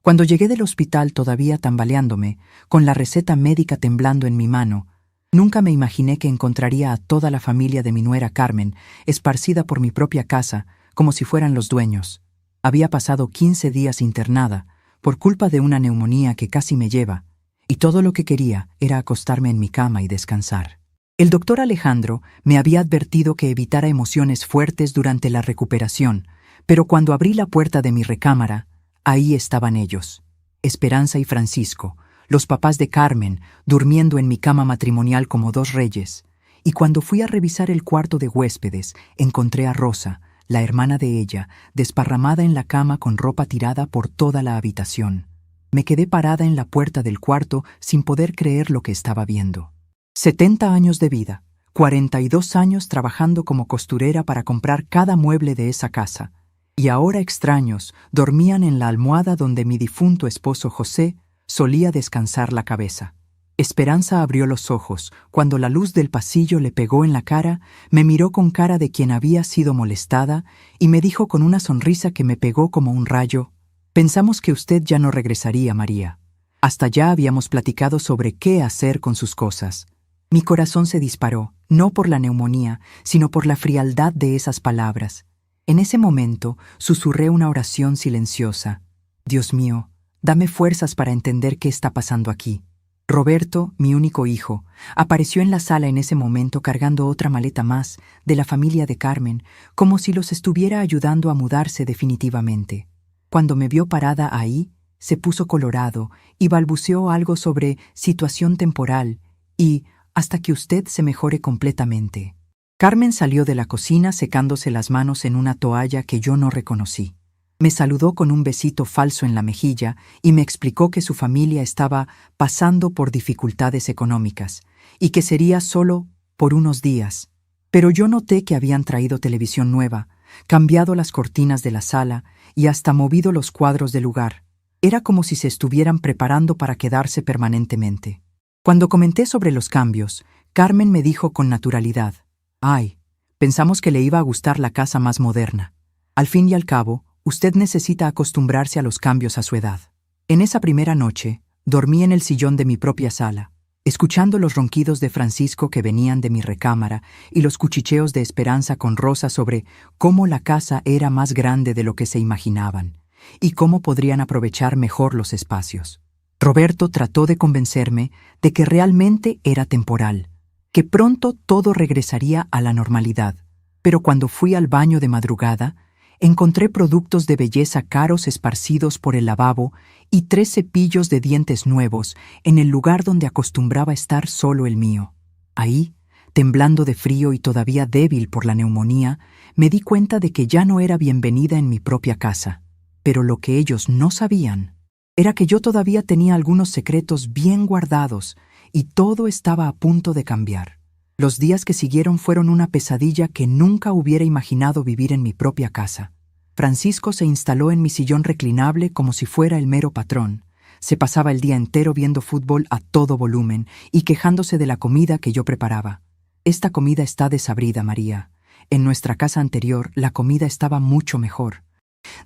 Cuando llegué del hospital todavía tambaleándome, con la receta médica temblando en mi mano, nunca me imaginé que encontraría a toda la familia de mi nuera Carmen, esparcida por mi propia casa, como si fueran los dueños. Había pasado 15 días internada, por culpa de una neumonía que casi me lleva, y todo lo que quería era acostarme en mi cama y descansar. El doctor Alejandro me había advertido que evitara emociones fuertes durante la recuperación, pero cuando abrí la puerta de mi recámara, ahí estaban ellos, Esperanza y Francisco, los papás de Carmen, durmiendo en mi cama matrimonial como dos reyes, y cuando fui a revisar el cuarto de huéspedes, encontré a Rosa, la hermana de ella, desparramada en la cama con ropa tirada por toda la habitación. Me quedé parada en la puerta del cuarto sin poder creer lo que estaba viendo. 70 años de vida, 42 años trabajando como costurera para comprar cada mueble de esa casa, y ahora extraños dormían en la almohada donde mi difunto esposo José solía descansar la cabeza. Esperanza abrió los ojos. Cuando la luz del pasillo le pegó en la cara, me miró con cara de quien había sido molestada y me dijo con una sonrisa que me pegó como un rayo: «Pensamos que usted ya no regresaría, María. Hasta ya habíamos platicado sobre qué hacer con sus cosas». Mi corazón se disparó, no por la neumonía, sino por la frialdad de esas palabras. En ese momento susurré una oración silenciosa: «Dios mío, dame fuerzas para entender qué está pasando aquí». Roberto, mi único hijo, apareció en la sala en ese momento cargando otra maleta más de la familia de Carmen, como si los estuviera ayudando a mudarse definitivamente. Cuando me vio parada ahí, se puso colorado y balbuceó algo sobre situación temporal y hasta que usted se mejore completamente. Carmen salió de la cocina secándose las manos en una toalla que yo no reconocí. Me saludó con un besito falso en la mejilla y me explicó que su familia estaba pasando por dificultades económicas y que sería solo por unos días. Pero yo noté que habían traído televisión nueva, cambiado las cortinas de la sala y hasta movido los cuadros del lugar. Era como si se estuvieran preparando para quedarse permanentemente. Cuando comenté sobre los cambios, Carmen me dijo con naturalidad: «Ay, pensamos que le iba a gustar la casa más moderna. Al fin y al cabo, usted necesita acostumbrarse a los cambios a su edad». En esa primera noche, dormí en el sillón de mi propia sala, escuchando los ronquidos de Francisco que venían de mi recámara y los cuchicheos de Esperanza con Rosa sobre cómo la casa era más grande de lo que se imaginaban y cómo podrían aprovechar mejor los espacios. Roberto trató de convencerme de que realmente era temporal, que pronto todo regresaría a la normalidad, pero cuando fui al baño de madrugada, encontré productos de belleza caros esparcidos por el lavabo y 3 cepillos de dientes nuevos en el lugar donde acostumbraba estar solo el mío. Ahí, temblando de frío y todavía débil por la neumonía, me di cuenta de que ya no era bienvenida en mi propia casa. Pero lo que ellos no sabían era que yo todavía tenía algunos secretos bien guardados y todo estaba a punto de cambiar. Los días que siguieron fueron una pesadilla que nunca hubiera imaginado vivir en mi propia casa. Francisco se instaló en mi sillón reclinable como si fuera el mero patrón. Se pasaba el día entero viendo fútbol a todo volumen y quejándose de la comida que yo preparaba. «Esta comida está desabrida, María. En nuestra casa anterior la comida estaba mucho mejor».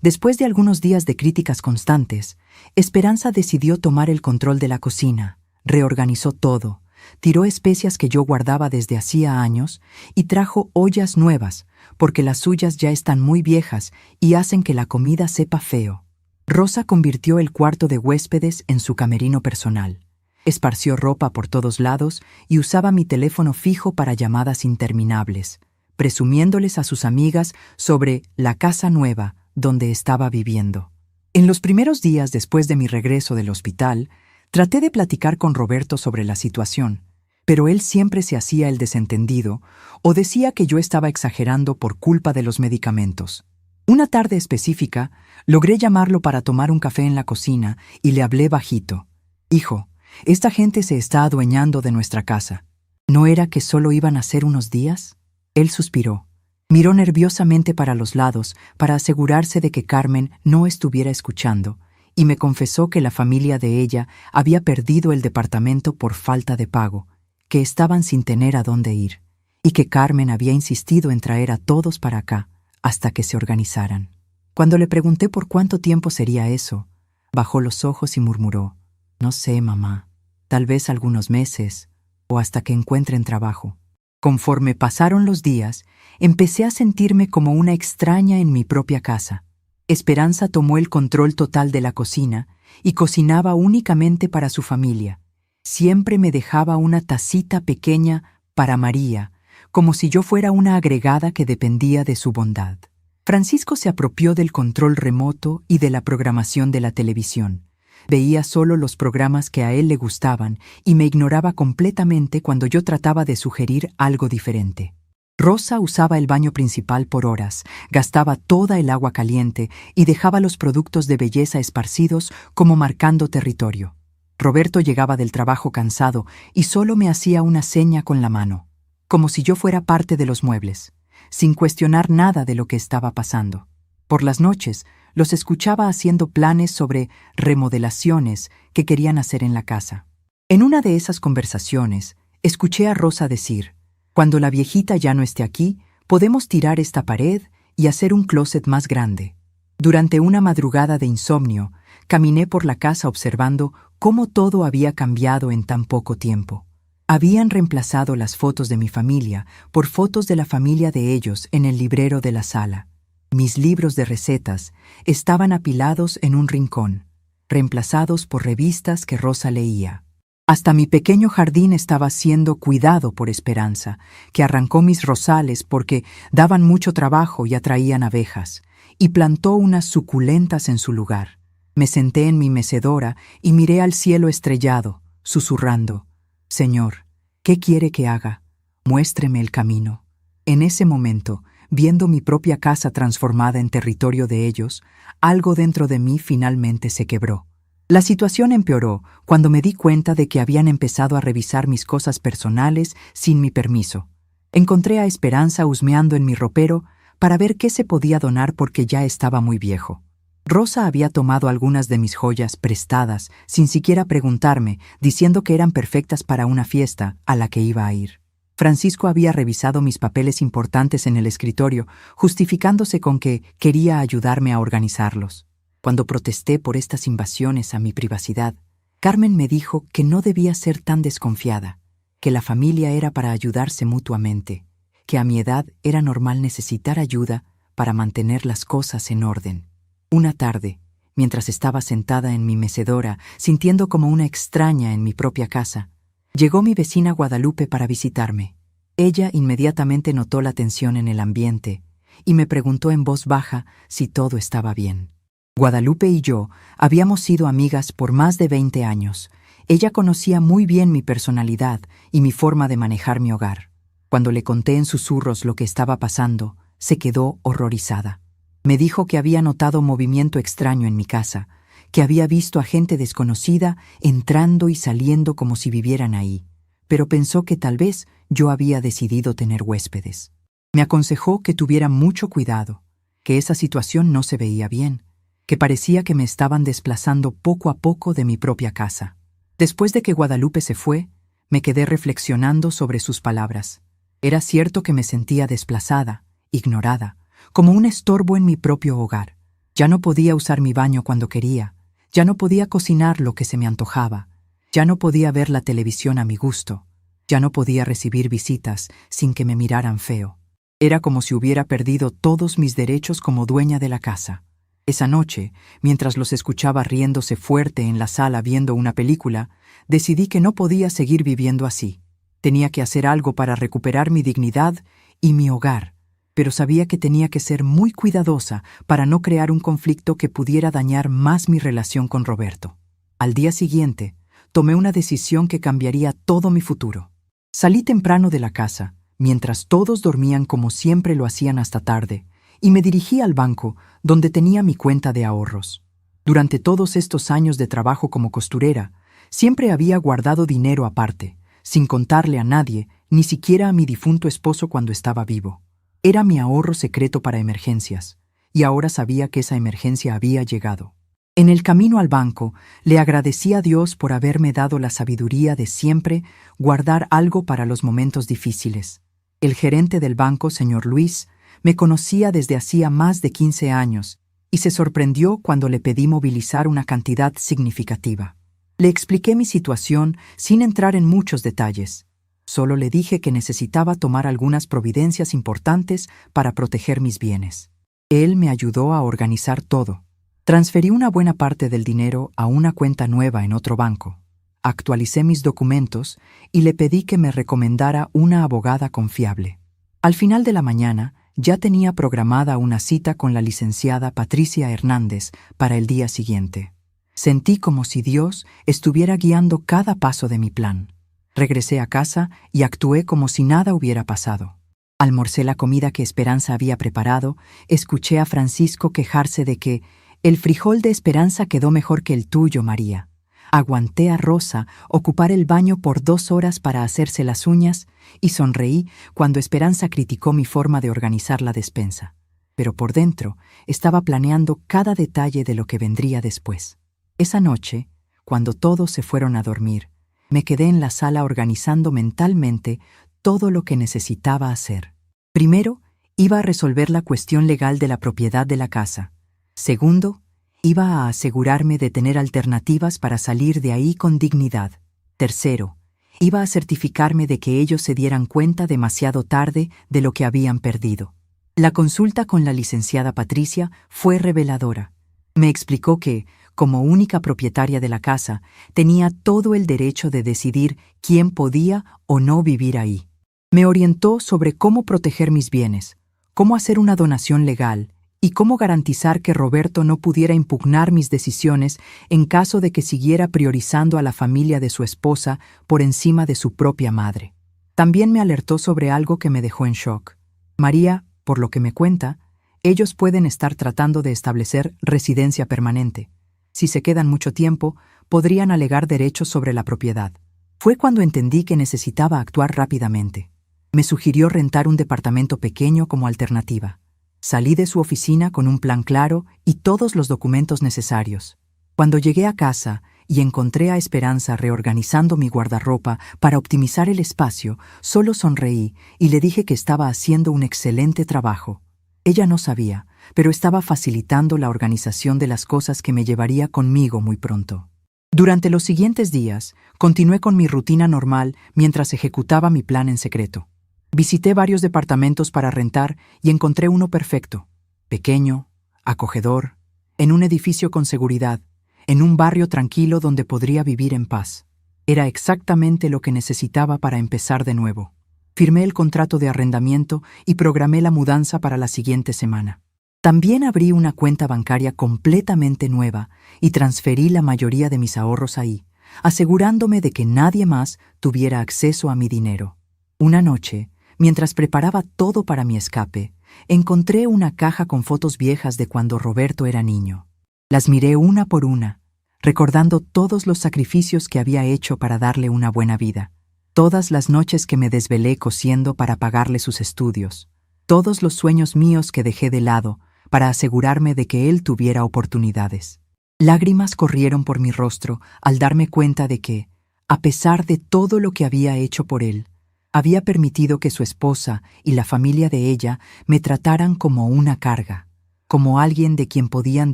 Después de algunos días de críticas constantes, Esperanza decidió tomar el control de la cocina, reorganizó todo, tiró especias que yo guardaba desde hacía años y trajo ollas nuevas, porque las suyas ya están muy viejas y hacen que la comida sepa feo. Rosa convirtió el cuarto de huéspedes en su camerino personal. Esparció ropa por todos lados y usaba mi teléfono fijo para llamadas interminables, presumiéndoles a sus amigas sobre la casa nueva donde estaba viviendo. En los primeros días después de mi regreso del hospital, traté de platicar con Roberto sobre la situación, pero él siempre se hacía el desentendido o decía que yo estaba exagerando por culpa de los medicamentos. Una tarde específica, logré llamarlo para tomar un café en la cocina y le hablé bajito: «Hijo, esta gente se está adueñando de nuestra casa. ¿No era que solo iban a ser unos días?». Él suspiró. Miró nerviosamente para los lados para asegurarse de que Carmen no estuviera escuchando y me confesó que la familia de ella había perdido el departamento por falta de pago, que estaban sin tener a dónde ir y que Carmen había insistido en traer a todos para acá hasta que se organizaran. Cuando le pregunté por cuánto tiempo sería eso, Bajó los ojos y murmuró: «No sé, mamá. Tal vez algunos meses, o hasta que encuentren trabajo». Conforme pasaron los días, empecé a sentirme como una extraña en mi propia casa. Esperanza tomó el control total de la cocina y cocinaba únicamente para su familia. Siempre me dejaba una tacita pequeña para María, como si yo fuera una agregada que dependía de su bondad. Francisco se apropió del control remoto y de la programación de la televisión. Veía solo los programas que a él le gustaban y me ignoraba completamente cuando yo trataba de sugerir algo diferente. Rosa usaba el baño principal por horas, gastaba toda el agua caliente y dejaba los productos de belleza esparcidos como marcando territorio. Roberto llegaba del trabajo cansado y solo me hacía una seña con la mano, como si yo fuera parte de los muebles, sin cuestionar nada de lo que estaba pasando. Por las noches, los escuchaba haciendo planes sobre remodelaciones que querían hacer en la casa. En una de esas conversaciones, escuché a Rosa decir: «Cuando la viejita ya no esté aquí, podemos tirar esta pared y hacer un closet más grande». Durante una madrugada de insomnio, caminé por la casa observando cómo todo había cambiado en tan poco tiempo. Habían reemplazado las fotos de mi familia por fotos de la familia de ellos en el librero de la sala. Mis libros de recetas estaban apilados en un rincón, reemplazados por revistas que Rosa leía. Hasta mi pequeño jardín estaba siendo cuidado por Esperanza, que arrancó mis rosales porque daban mucho trabajo y atraían abejas, y plantó unas suculentas en su lugar. Me senté en mi mecedora y miré al cielo estrellado, susurrando: «Señor, ¿qué quiere que haga? Muéstreme el camino». En ese momento, viendo mi propia casa transformada en territorio de ellos, algo dentro de mí finalmente se quebró. La situación empeoró cuando me di cuenta de que habían empezado a revisar mis cosas personales sin mi permiso. Encontré a Esperanza husmeando en mi ropero para ver qué se podía donar porque ya estaba muy viejo. Rosa había tomado algunas de mis joyas prestadas sin siquiera preguntarme, diciendo que eran perfectas para una fiesta a la que iba a ir. Francisco había revisado mis papeles importantes en el escritorio, justificándose con que quería ayudarme a organizarlos. Cuando protesté por estas invasiones a mi privacidad, Carmen me dijo que no debía ser tan desconfiada, que la familia era para ayudarse mutuamente, que a mi edad era normal necesitar ayuda para mantener las cosas en orden. Una tarde, mientras estaba sentada en mi mecedora, sintiendo como una extraña en mi propia casa, llegó mi vecina Guadalupe para visitarme. Ella inmediatamente notó la tensión en el ambiente y me preguntó en voz baja si todo estaba bien. Guadalupe y yo habíamos sido amigas por más de 20 años. Ella conocía muy bien mi personalidad y mi forma de manejar mi hogar. Cuando le conté en susurros lo que estaba pasando, se quedó horrorizada. Me dijo que había notado movimiento extraño en mi casa, que había visto a gente desconocida entrando y saliendo como si vivieran ahí, pero pensó que tal vez yo había decidido tener huéspedes. Me aconsejó que tuviera mucho cuidado, que esa situación no se veía bien, que parecía que me estaban desplazando poco a poco de mi propia casa. Después de que Guadalupe se fue, me quedé reflexionando sobre sus palabras. Era cierto que me sentía desplazada, ignorada, como un estorbo en mi propio hogar. Ya no podía usar mi baño cuando quería, ya no podía cocinar lo que se me antojaba, ya no podía ver la televisión a mi gusto, ya no podía recibir visitas sin que me miraran feo. Era como si hubiera perdido todos mis derechos como dueña de la casa. Esa noche, mientras los escuchaba riéndose fuerte en la sala viendo una película, decidí que no podía seguir viviendo así. Tenía que hacer algo para recuperar mi dignidad y mi hogar, pero sabía que tenía que ser muy cuidadosa para no crear un conflicto que pudiera dañar más mi relación con Roberto. Al día siguiente, tomé una decisión que cambiaría todo mi futuro. Salí temprano de la casa, mientras todos dormían como siempre lo hacían hasta tarde, y me dirigí al banco, donde tenía mi cuenta de ahorros. Durante todos estos años de trabajo como costurera, siempre había guardado dinero aparte, sin contarle a nadie, ni siquiera a mi difunto esposo cuando estaba vivo. Era mi ahorro secreto para emergencias, y ahora sabía que esa emergencia había llegado. En el camino al banco, le agradecí a Dios por haberme dado la sabiduría de siempre guardar algo para los momentos difíciles. El gerente del banco, señor Luis, me conocía desde hacía más de 15 años y se sorprendió cuando le pedí movilizar una cantidad significativa. Le expliqué mi situación sin entrar en muchos detalles. Solo le dije que necesitaba tomar algunas providencias importantes para proteger mis bienes. Él me ayudó a organizar todo. Transferí una buena parte del dinero a una cuenta nueva en otro banco. Actualicé mis documentos y le pedí que me recomendara una abogada confiable. Al final de la mañana, ya tenía programada una cita con la licenciada Patricia Hernández para el día siguiente. Sentí como si Dios estuviera guiando cada paso de mi plan. Regresé a casa y actué como si nada hubiera pasado. Almorcé la comida que Esperanza había preparado, escuché a Francisco quejarse de que el frijol de Esperanza quedó mejor que el tuyo, María. Aguanté a Rosa ocupar el baño por 2 horas para hacerse las uñas y sonreí cuando Esperanza criticó mi forma de organizar la despensa. Pero por dentro estaba planeando cada detalle de lo que vendría después. Esa noche, cuando todos se fueron a dormir, me quedé en la sala organizando mentalmente todo lo que necesitaba hacer. Primero, iba a resolver la cuestión legal de la propiedad de la casa. Segundo, iba a asegurarme de tener alternativas para salir de ahí con dignidad. Tercero, iba a certificarme de que ellos se dieran cuenta demasiado tarde de lo que habían perdido. La consulta con la licenciada Patricia fue reveladora. Me explicó que, como única propietaria de la casa, tenía todo el derecho de decidir quién podía o no vivir ahí. Me orientó sobre cómo proteger mis bienes, cómo hacer una donación legal y cómo garantizar que Roberto no pudiera impugnar mis decisiones en caso de que siguiera priorizando a la familia de su esposa por encima de su propia madre. También me alertó sobre algo que me dejó en shock. María, por lo que me cuenta, ellos pueden estar tratando de establecer residencia permanente. Si se quedan mucho tiempo, podrían alegar derechos sobre la propiedad. Fue cuando entendí que necesitaba actuar rápidamente. Me sugirió rentar un departamento pequeño como alternativa. Salí de su oficina con un plan claro y todos los documentos necesarios. Cuando llegué a casa y encontré a Esperanza reorganizando mi guardarropa para optimizar el espacio, solo sonreí y le dije que estaba haciendo un excelente trabajo. Ella no sabía, pero estaba facilitando la organización de las cosas que me llevaría conmigo muy pronto. Durante los siguientes días, continué con mi rutina normal mientras ejecutaba mi plan en secreto. Visité varios departamentos para rentar y encontré uno perfecto, pequeño, acogedor, en un edificio con seguridad, en un barrio tranquilo donde podría vivir en paz. Era exactamente lo que necesitaba para empezar de nuevo. Firmé el contrato de arrendamiento y programé la mudanza para la siguiente semana. También abrí una cuenta bancaria completamente nueva y transferí la mayoría de mis ahorros ahí, asegurándome de que nadie más tuviera acceso a mi dinero. Una noche, mientras preparaba todo para mi escape, encontré una caja con fotos viejas de cuando Roberto era niño. Las miré una por una, recordando todos los sacrificios que había hecho para darle una buena vida, todas las noches que me desvelé cosiendo para pagarle sus estudios, todos los sueños míos que dejé de lado para asegurarme de que él tuviera oportunidades. Lágrimas corrieron por mi rostro al darme cuenta de que, a pesar de todo lo que había hecho por él, había permitido que su esposa y la familia de ella me trataran como una carga, como alguien de quien podían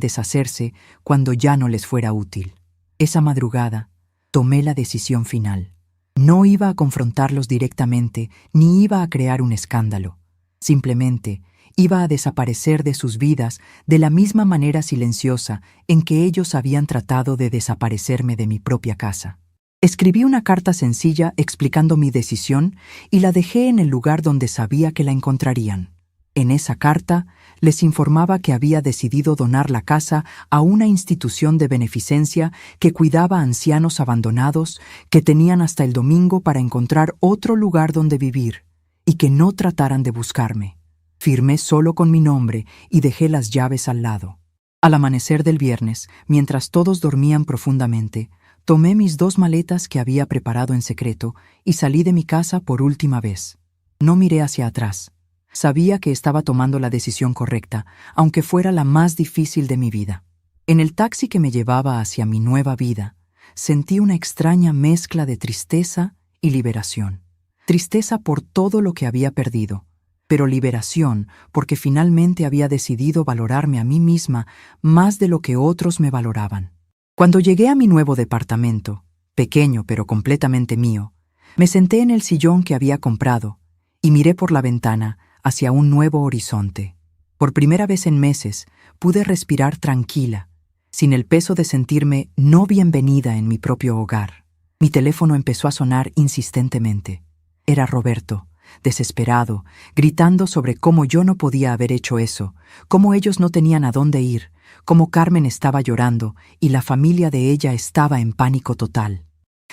deshacerse cuando ya no les fuera útil. Esa madrugada, tomé la decisión final. No iba a confrontarlos directamente ni iba a crear un escándalo. Simplemente iba a desaparecer de sus vidas de la misma manera silenciosa en que ellos habían tratado de desaparecerme de mi propia casa. Escribí una carta sencilla explicando mi decisión y la dejé en el lugar donde sabía que la encontrarían. En esa carta les informaba que había decidido donar la casa a una institución de beneficencia que cuidaba a ancianos abandonados que tenían hasta el domingo para encontrar otro lugar donde vivir y que no trataran de buscarme. Firmé solo con mi nombre y dejé las llaves al lado. Al amanecer del viernes, mientras todos dormían profundamente, tomé mis 2 maletas que había preparado en secreto y salí de mi casa por última vez. No miré hacia atrás. Sabía que estaba tomando la decisión correcta, aunque fuera la más difícil de mi vida. En el taxi que me llevaba hacia mi nueva vida, sentí una extraña mezcla de tristeza y liberación. Tristeza por todo lo que había perdido, pero liberación porque finalmente había decidido valorarme a mí misma más de lo que otros me valoraban. Cuando llegué a mi nuevo departamento, pequeño pero completamente mío, me senté en el sillón que había comprado y miré por la ventana hacia un nuevo horizonte. Por primera vez en meses pude respirar tranquila, sin el peso de sentirme no bienvenida en mi propio hogar. Mi teléfono empezó a sonar insistentemente. Era Roberto, desesperado, gritando sobre cómo yo no podía haber hecho eso, cómo ellos no tenían a dónde ir, cómo Carmen estaba llorando y la familia de ella estaba en pánico total.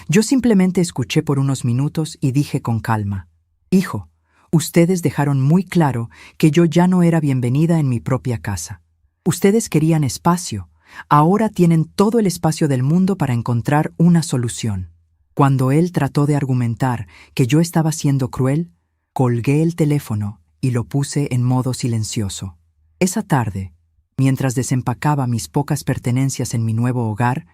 Yo simplemente escuché por unos minutos y dije con calma: «Hijo, ustedes dejaron muy claro que yo ya no era bienvenida en mi propia casa. Ustedes querían espacio. Ahora tienen todo el espacio del mundo para encontrar una solución». Cuando él trató de argumentar que yo estaba siendo cruel, colgué el teléfono y lo puse en modo silencioso. Esa tarde, mientras desempacaba mis pocas pertenencias en mi nuevo hogar,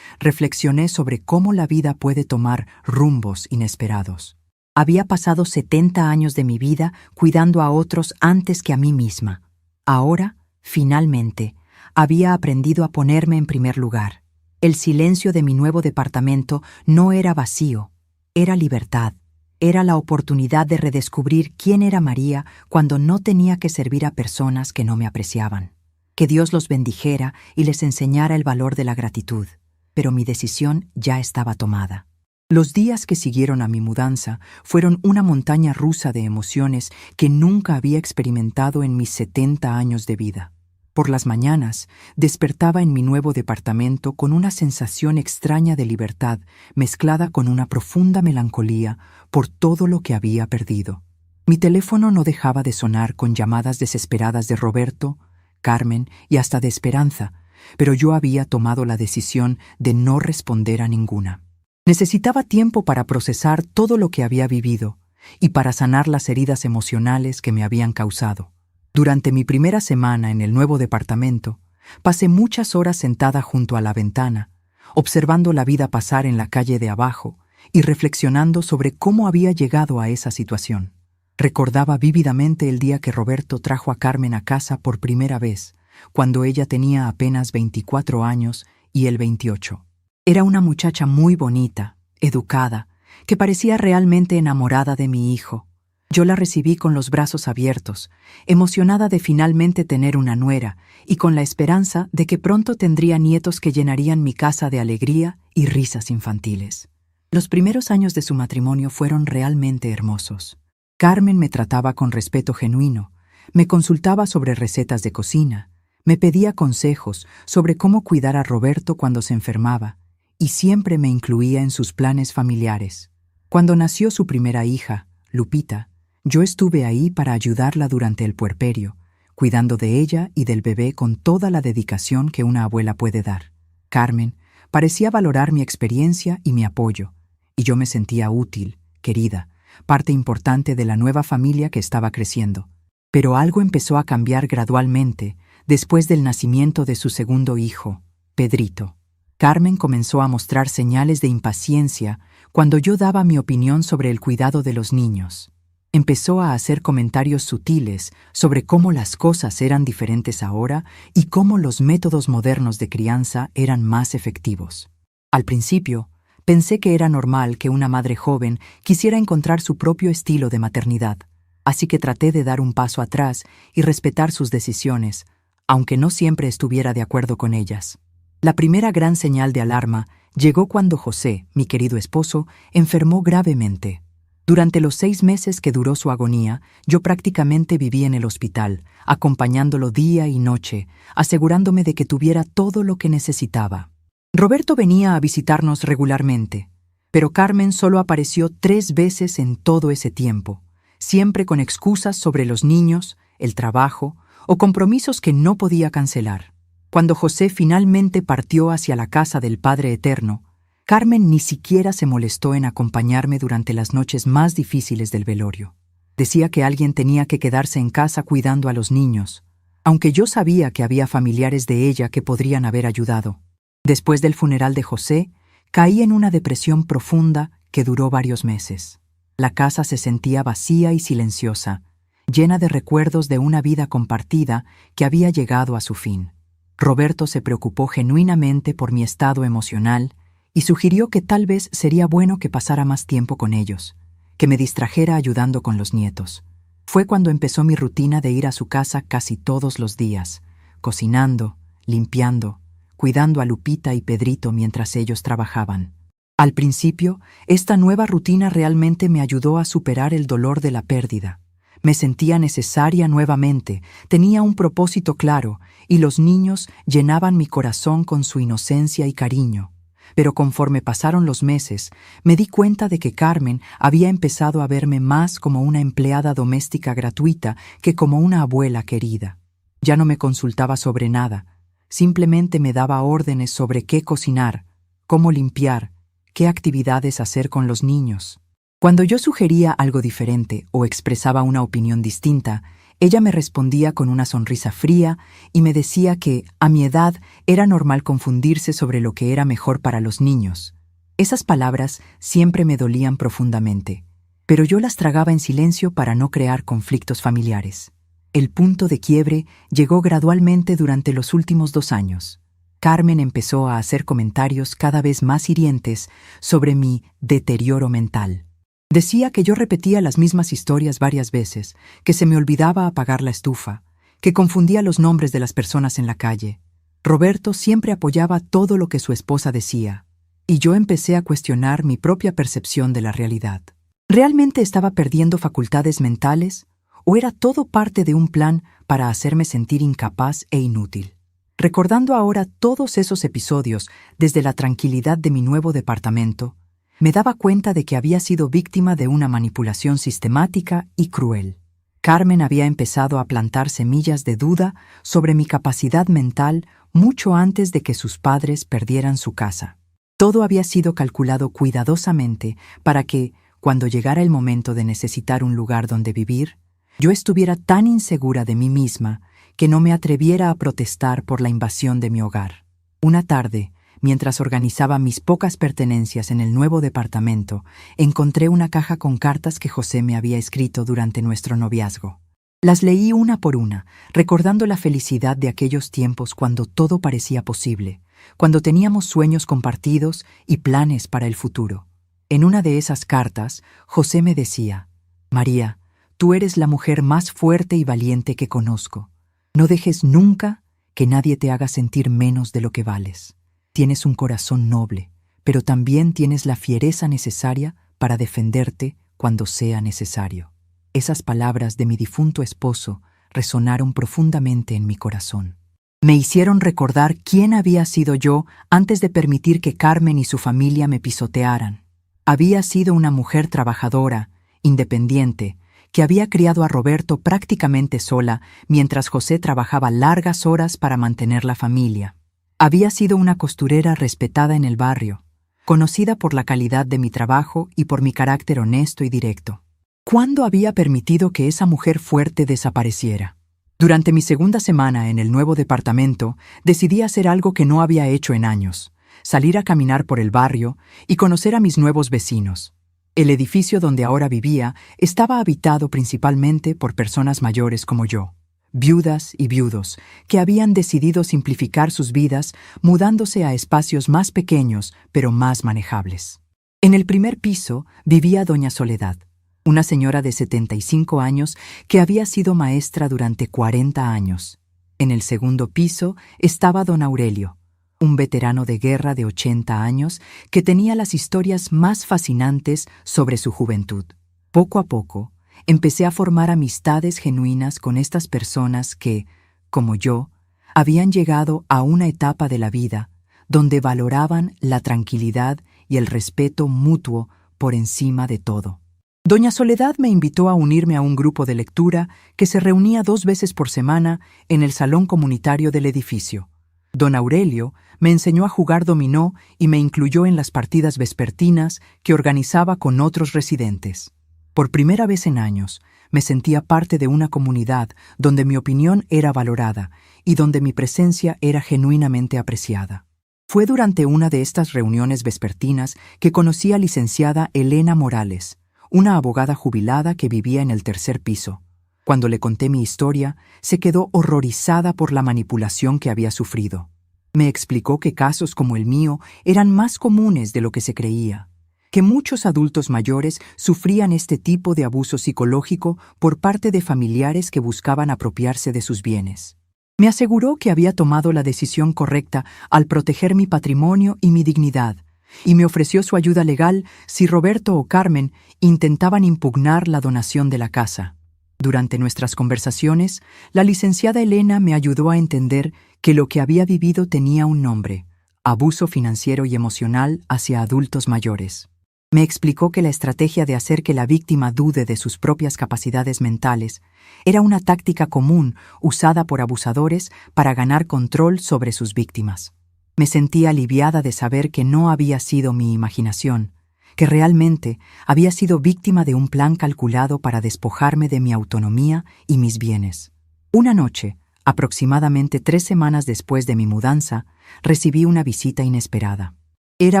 reflexioné sobre cómo la vida puede tomar rumbos inesperados. Había pasado 70 años de mi vida cuidando a otros antes que a mí misma. Ahora, finalmente, había aprendido a ponerme en primer lugar. El silencio de mi nuevo departamento no era vacío, era libertad. Era la oportunidad de redescubrir quién era María cuando no tenía que servir a personas que no me apreciaban. Que Dios los bendijera y les enseñara el valor de la gratitud. Pero mi decisión ya estaba tomada. Los días que siguieron a mi mudanza fueron una montaña rusa de emociones que nunca había experimentado en mis 70 años de vida. Por las mañanas, despertaba en mi nuevo departamento con una sensación extraña de libertad mezclada con una profunda melancolía por todo lo que había perdido. Mi teléfono no dejaba de sonar con llamadas desesperadas de Roberto, Carmen y hasta de Esperanza, pero yo había tomado la decisión de no responder a ninguna. Necesitaba tiempo para procesar todo lo que había vivido y para sanar las heridas emocionales que me habían causado. Durante mi primera semana en el nuevo departamento, pasé muchas horas sentada junto a la ventana, observando la vida pasar en la calle de abajo y reflexionando sobre cómo había llegado a esa situación. Recordaba vívidamente el día que Roberto trajo a Carmen a casa por primera vez, cuando ella tenía apenas 24 años y él 28. Era una muchacha muy bonita, educada, que parecía realmente enamorada de mi hijo. Yo la recibí con los brazos abiertos, emocionada de finalmente tener una nuera y con la esperanza de que pronto tendría nietos que llenarían mi casa de alegría y risas infantiles. Los primeros años de su matrimonio fueron realmente hermosos. Carmen me trataba con respeto genuino, me consultaba sobre recetas de cocina, me pedía consejos sobre cómo cuidar a Roberto cuando se enfermaba y siempre me incluía en sus planes familiares. Cuando nació su primera hija, Lupita, yo estuve ahí para ayudarla durante el puerperio, cuidando de ella y del bebé con toda la dedicación que una abuela puede dar. Carmen parecía valorar mi experiencia y mi apoyo, y yo me sentía útil, querida, parte importante de la nueva familia que estaba creciendo. Pero algo empezó a cambiar gradualmente después del nacimiento de su segundo hijo, Pedrito. Carmen comenzó a mostrar señales de impaciencia cuando yo daba mi opinión sobre el cuidado de los niños. Empezó a hacer comentarios sutiles sobre cómo las cosas eran diferentes ahora y cómo los métodos modernos de crianza eran más efectivos. Al principio, pensé que era normal que una madre joven quisiera encontrar su propio estilo de maternidad, así que traté de dar un paso atrás y respetar sus decisiones, aunque no siempre estuviera de acuerdo con ellas. La primera gran señal de alarma llegó cuando José, mi querido esposo, enfermó gravemente. Durante los 6 meses que duró su agonía, yo prácticamente viví en el hospital, acompañándolo día y noche, asegurándome de que tuviera todo lo que necesitaba. Roberto venía a visitarnos regularmente, pero Carmen solo apareció 3 veces en todo ese tiempo, siempre con excusas sobre los niños, el trabajo o compromisos que no podía cancelar. Cuando José finalmente partió hacia la casa del Padre Eterno, Carmen ni siquiera se molestó en acompañarme durante las noches más difíciles del velorio. Decía que alguien tenía que quedarse en casa cuidando a los niños, aunque yo sabía que había familiares de ella que podrían haber ayudado. Después del funeral de José, caí en una depresión profunda que duró varios meses. La casa se sentía vacía y silenciosa, llena de recuerdos de una vida compartida que había llegado a su fin. Roberto se preocupó genuinamente por mi estado emocional y sugirió que tal vez sería bueno que pasara más tiempo con ellos, que me distrajera ayudando con los nietos. Fue cuando empezó mi rutina de ir a su casa casi todos los días, cocinando, limpiando, cuidando a Lupita y Pedrito mientras ellos trabajaban. Al principio, esta nueva rutina realmente me ayudó a superar el dolor de la pérdida. Me sentía necesaria nuevamente, tenía un propósito claro, y los niños llenaban mi corazón con su inocencia y cariño. Pero conforme pasaron los meses, me di cuenta de que Carmen había empezado a verme más como una empleada doméstica gratuita que como una abuela querida. Ya no me consultaba sobre nada, simplemente me daba órdenes sobre qué cocinar, cómo limpiar, qué actividades hacer con los niños. Cuando yo sugería algo diferente o expresaba una opinión distinta, ella me respondía con una sonrisa fría y me decía que, a mi edad, era normal confundirse sobre lo que era mejor para los niños. Esas palabras siempre me dolían profundamente, pero yo las tragaba en silencio para no crear conflictos familiares. El punto de quiebre llegó gradualmente durante los últimos 2 años. Carmen empezó a hacer comentarios cada vez más hirientes sobre mi deterioro mental. Decía que yo repetía las mismas historias varias veces, que se me olvidaba apagar la estufa, que confundía los nombres de las personas en la calle. Roberto siempre apoyaba todo lo que su esposa decía, y yo empecé a cuestionar mi propia percepción de la realidad. ¿Realmente estaba perdiendo facultades mentales, o era todo parte de un plan para hacerme sentir incapaz e inútil? Recordando ahora todos esos episodios desde la tranquilidad de mi nuevo departamento, me daba cuenta de que había sido víctima de una manipulación sistemática y cruel. Carmen había empezado a plantar semillas de duda sobre mi capacidad mental mucho antes de que sus padres perdieran su casa. Todo había sido calculado cuidadosamente para que, cuando llegara el momento de necesitar un lugar donde vivir, yo estuviera tan insegura de mí misma que no me atreviera a protestar por la invasión de mi hogar. Una tarde, mientras organizaba mis pocas pertenencias en el nuevo departamento, encontré una caja con cartas que José me había escrito durante nuestro noviazgo. Las leí una por una, recordando la felicidad de aquellos tiempos cuando todo parecía posible, cuando teníamos sueños compartidos y planes para el futuro. En una de esas cartas, José me decía: «María, tú eres la mujer más fuerte y valiente que conozco. No dejes nunca que nadie te haga sentir menos de lo que vales. Tienes un corazón noble, pero también tienes la fiereza necesaria para defenderte cuando sea necesario». Esas palabras de mi difunto esposo resonaron profundamente en mi corazón. Me hicieron recordar quién había sido yo antes de permitir que Carmen y su familia me pisotearan. Había sido una mujer trabajadora, independiente, que había criado a Roberto prácticamente sola mientras José trabajaba largas horas para mantener la familia. Había sido una costurera respetada en el barrio, conocida por la calidad de mi trabajo y por mi carácter honesto y directo. ¿Cuándo había permitido que esa mujer fuerte desapareciera? Durante mi segunda semana en el nuevo departamento, decidí hacer algo que no había hecho en años: salir a caminar por el barrio y conocer a mis nuevos vecinos. El edificio donde ahora vivía estaba habitado principalmente por personas mayores como yo, viudas y viudos, que habían decidido simplificar sus vidas mudándose a espacios más pequeños pero más manejables. En el primer piso vivía doña Soledad, una señora de 75 años que había sido maestra durante 40 años. En el segundo piso estaba don Aurelio, un veterano de guerra de 80 años que tenía las historias más fascinantes sobre su juventud. Poco a poco, empecé a formar amistades genuinas con estas personas que, como yo, habían llegado a una etapa de la vida donde valoraban la tranquilidad y el respeto mutuo por encima de todo. Doña Soledad me invitó a unirme a un grupo de lectura que se reunía 2 veces por semana en el salón comunitario del edificio. Don Aurelio me enseñó a jugar dominó y me incluyó en las partidas vespertinas que organizaba con otros residentes. Por primera vez en años, me sentía parte de una comunidad donde mi opinión era valorada y donde mi presencia era genuinamente apreciada. Fue durante una de estas reuniones vespertinas que conocí a licenciada Elena Morales, una abogada jubilada que vivía en el 3er piso. Cuando le conté mi historia, se quedó horrorizada por la manipulación que había sufrido. Me explicó que casos como el mío eran más comunes de lo que se creía, que muchos adultos mayores sufrían este tipo de abuso psicológico por parte de familiares que buscaban apropiarse de sus bienes. Me aseguró que había tomado la decisión correcta al proteger mi patrimonio y mi dignidad, y me ofreció su ayuda legal si Roberto o Carmen intentaban impugnar la donación de la casa. Durante nuestras conversaciones, la licenciada Elena me ayudó a entender que lo que había vivido tenía un nombre: abuso financiero y emocional hacia adultos mayores. Me explicó que la estrategia de hacer que la víctima dude de sus propias capacidades mentales era una táctica común usada por abusadores para ganar control sobre sus víctimas. Me sentí aliviada de saber que no había sido mi imaginación, que realmente había sido víctima de un plan calculado para despojarme de mi autonomía y mis bienes. Una noche, aproximadamente 3 semanas después de mi mudanza, recibí una visita inesperada. Era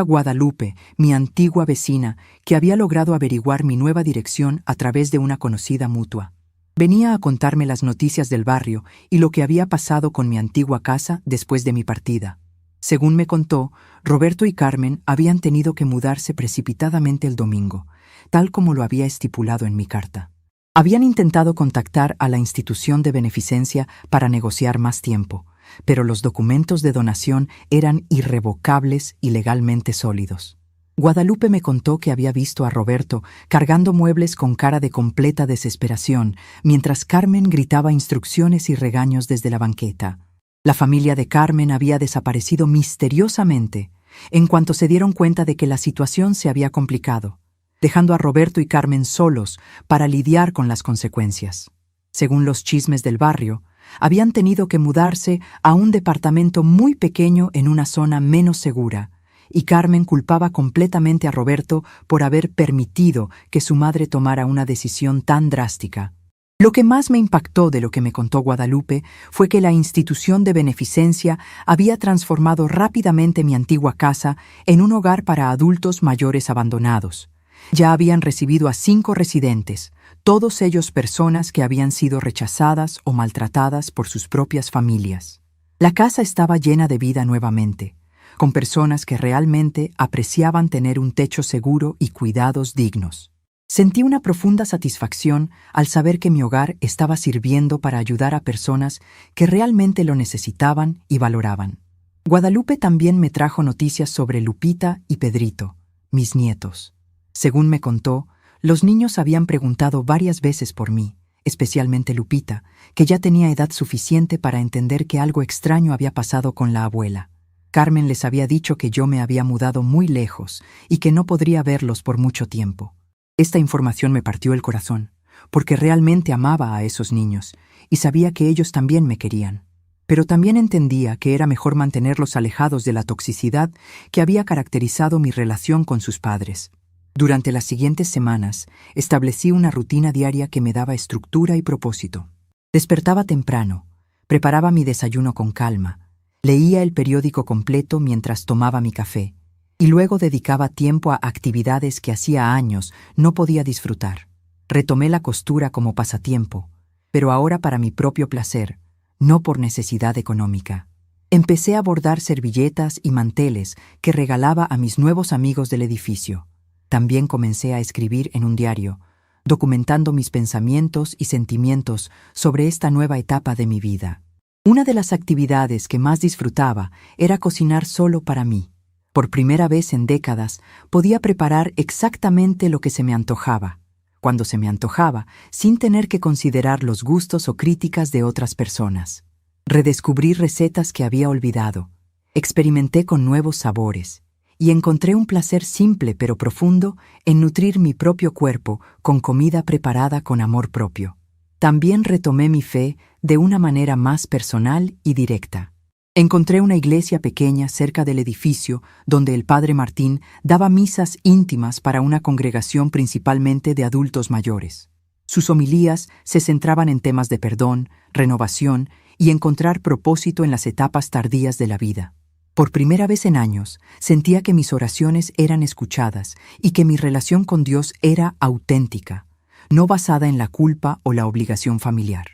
Guadalupe, mi antigua vecina, que había logrado averiguar mi nueva dirección a través de una conocida mutua. Venía a contarme las noticias del barrio y lo que había pasado con mi antigua casa después de mi partida. Según me contó, Roberto y Carmen habían tenido que mudarse precipitadamente el domingo, tal como lo había estipulado en mi carta. Habían intentado contactar a la institución de beneficencia para negociar más tiempo, pero los documentos de donación eran irrevocables y legalmente sólidos. Guadalupe me contó que había visto a Roberto cargando muebles con cara de completa desesperación, mientras Carmen gritaba instrucciones y regaños desde la banqueta. La familia de Carmen había desaparecido misteriosamente en cuanto se dieron cuenta de que la situación se había complicado, dejando a Roberto y Carmen solos para lidiar con las consecuencias. Según los chismes del barrio, habían tenido que mudarse a un departamento muy pequeño en una zona menos segura, y Carmen culpaba completamente a Roberto por haber permitido que su madre tomara una decisión tan drástica. Lo que más me impactó de lo que me contó Guadalupe fue que la institución de beneficencia había transformado rápidamente mi antigua casa en un hogar para adultos mayores abandonados. Ya habían recibido a 5 residentes, todos ellos personas que habían sido rechazadas o maltratadas por sus propias familias. La casa estaba llena de vida nuevamente, con personas que realmente apreciaban tener un techo seguro y cuidados dignos. Sentí una profunda satisfacción al saber que mi hogar estaba sirviendo para ayudar a personas que realmente lo necesitaban y valoraban. Guadalupe también me trajo noticias sobre Lupita y Pedrito, mis nietos. Según me contó, los niños habían preguntado varias veces por mí, especialmente Lupita, que ya tenía edad suficiente para entender que algo extraño había pasado con la abuela. Carmen les había dicho que yo me había mudado muy lejos y que no podría verlos por mucho tiempo. Esta información me partió el corazón, porque realmente amaba a esos niños y sabía que ellos también me querían. Pero también entendía que era mejor mantenerlos alejados de la toxicidad que había caracterizado mi relación con sus padres. Durante las siguientes semanas, establecí una rutina diaria que me daba estructura y propósito. Despertaba temprano, preparaba mi desayuno con calma, leía el periódico completo mientras tomaba mi café, y luego dedicaba tiempo a actividades que hacía años no podía disfrutar. Retomé la costura como pasatiempo, pero ahora para mi propio placer, no por necesidad económica. Empecé a bordar servilletas y manteles que regalaba a mis nuevos amigos del edificio. También comencé a escribir en un diario, documentando mis pensamientos y sentimientos sobre esta nueva etapa de mi vida. Una de las actividades que más disfrutaba era cocinar solo para mí. Por primera vez en décadas, podía preparar exactamente lo que se me antojaba, cuando se me antojaba, sin tener que considerar los gustos o críticas de otras personas. Redescubrí recetas que había olvidado, experimenté con nuevos sabores, y encontré un placer simple pero profundo en nutrir mi propio cuerpo con comida preparada con amor propio. También retomé mi fe de una manera más personal y directa. Encontré una iglesia pequeña cerca del edificio donde el padre Martín daba misas íntimas para una congregación principalmente de adultos mayores. Sus homilías se centraban en temas de perdón, renovación y encontrar propósito en las etapas tardías de la vida. Por primera vez en años, sentía que mis oraciones eran escuchadas y que mi relación con Dios era auténtica. no basada en la culpa o la obligación familiar.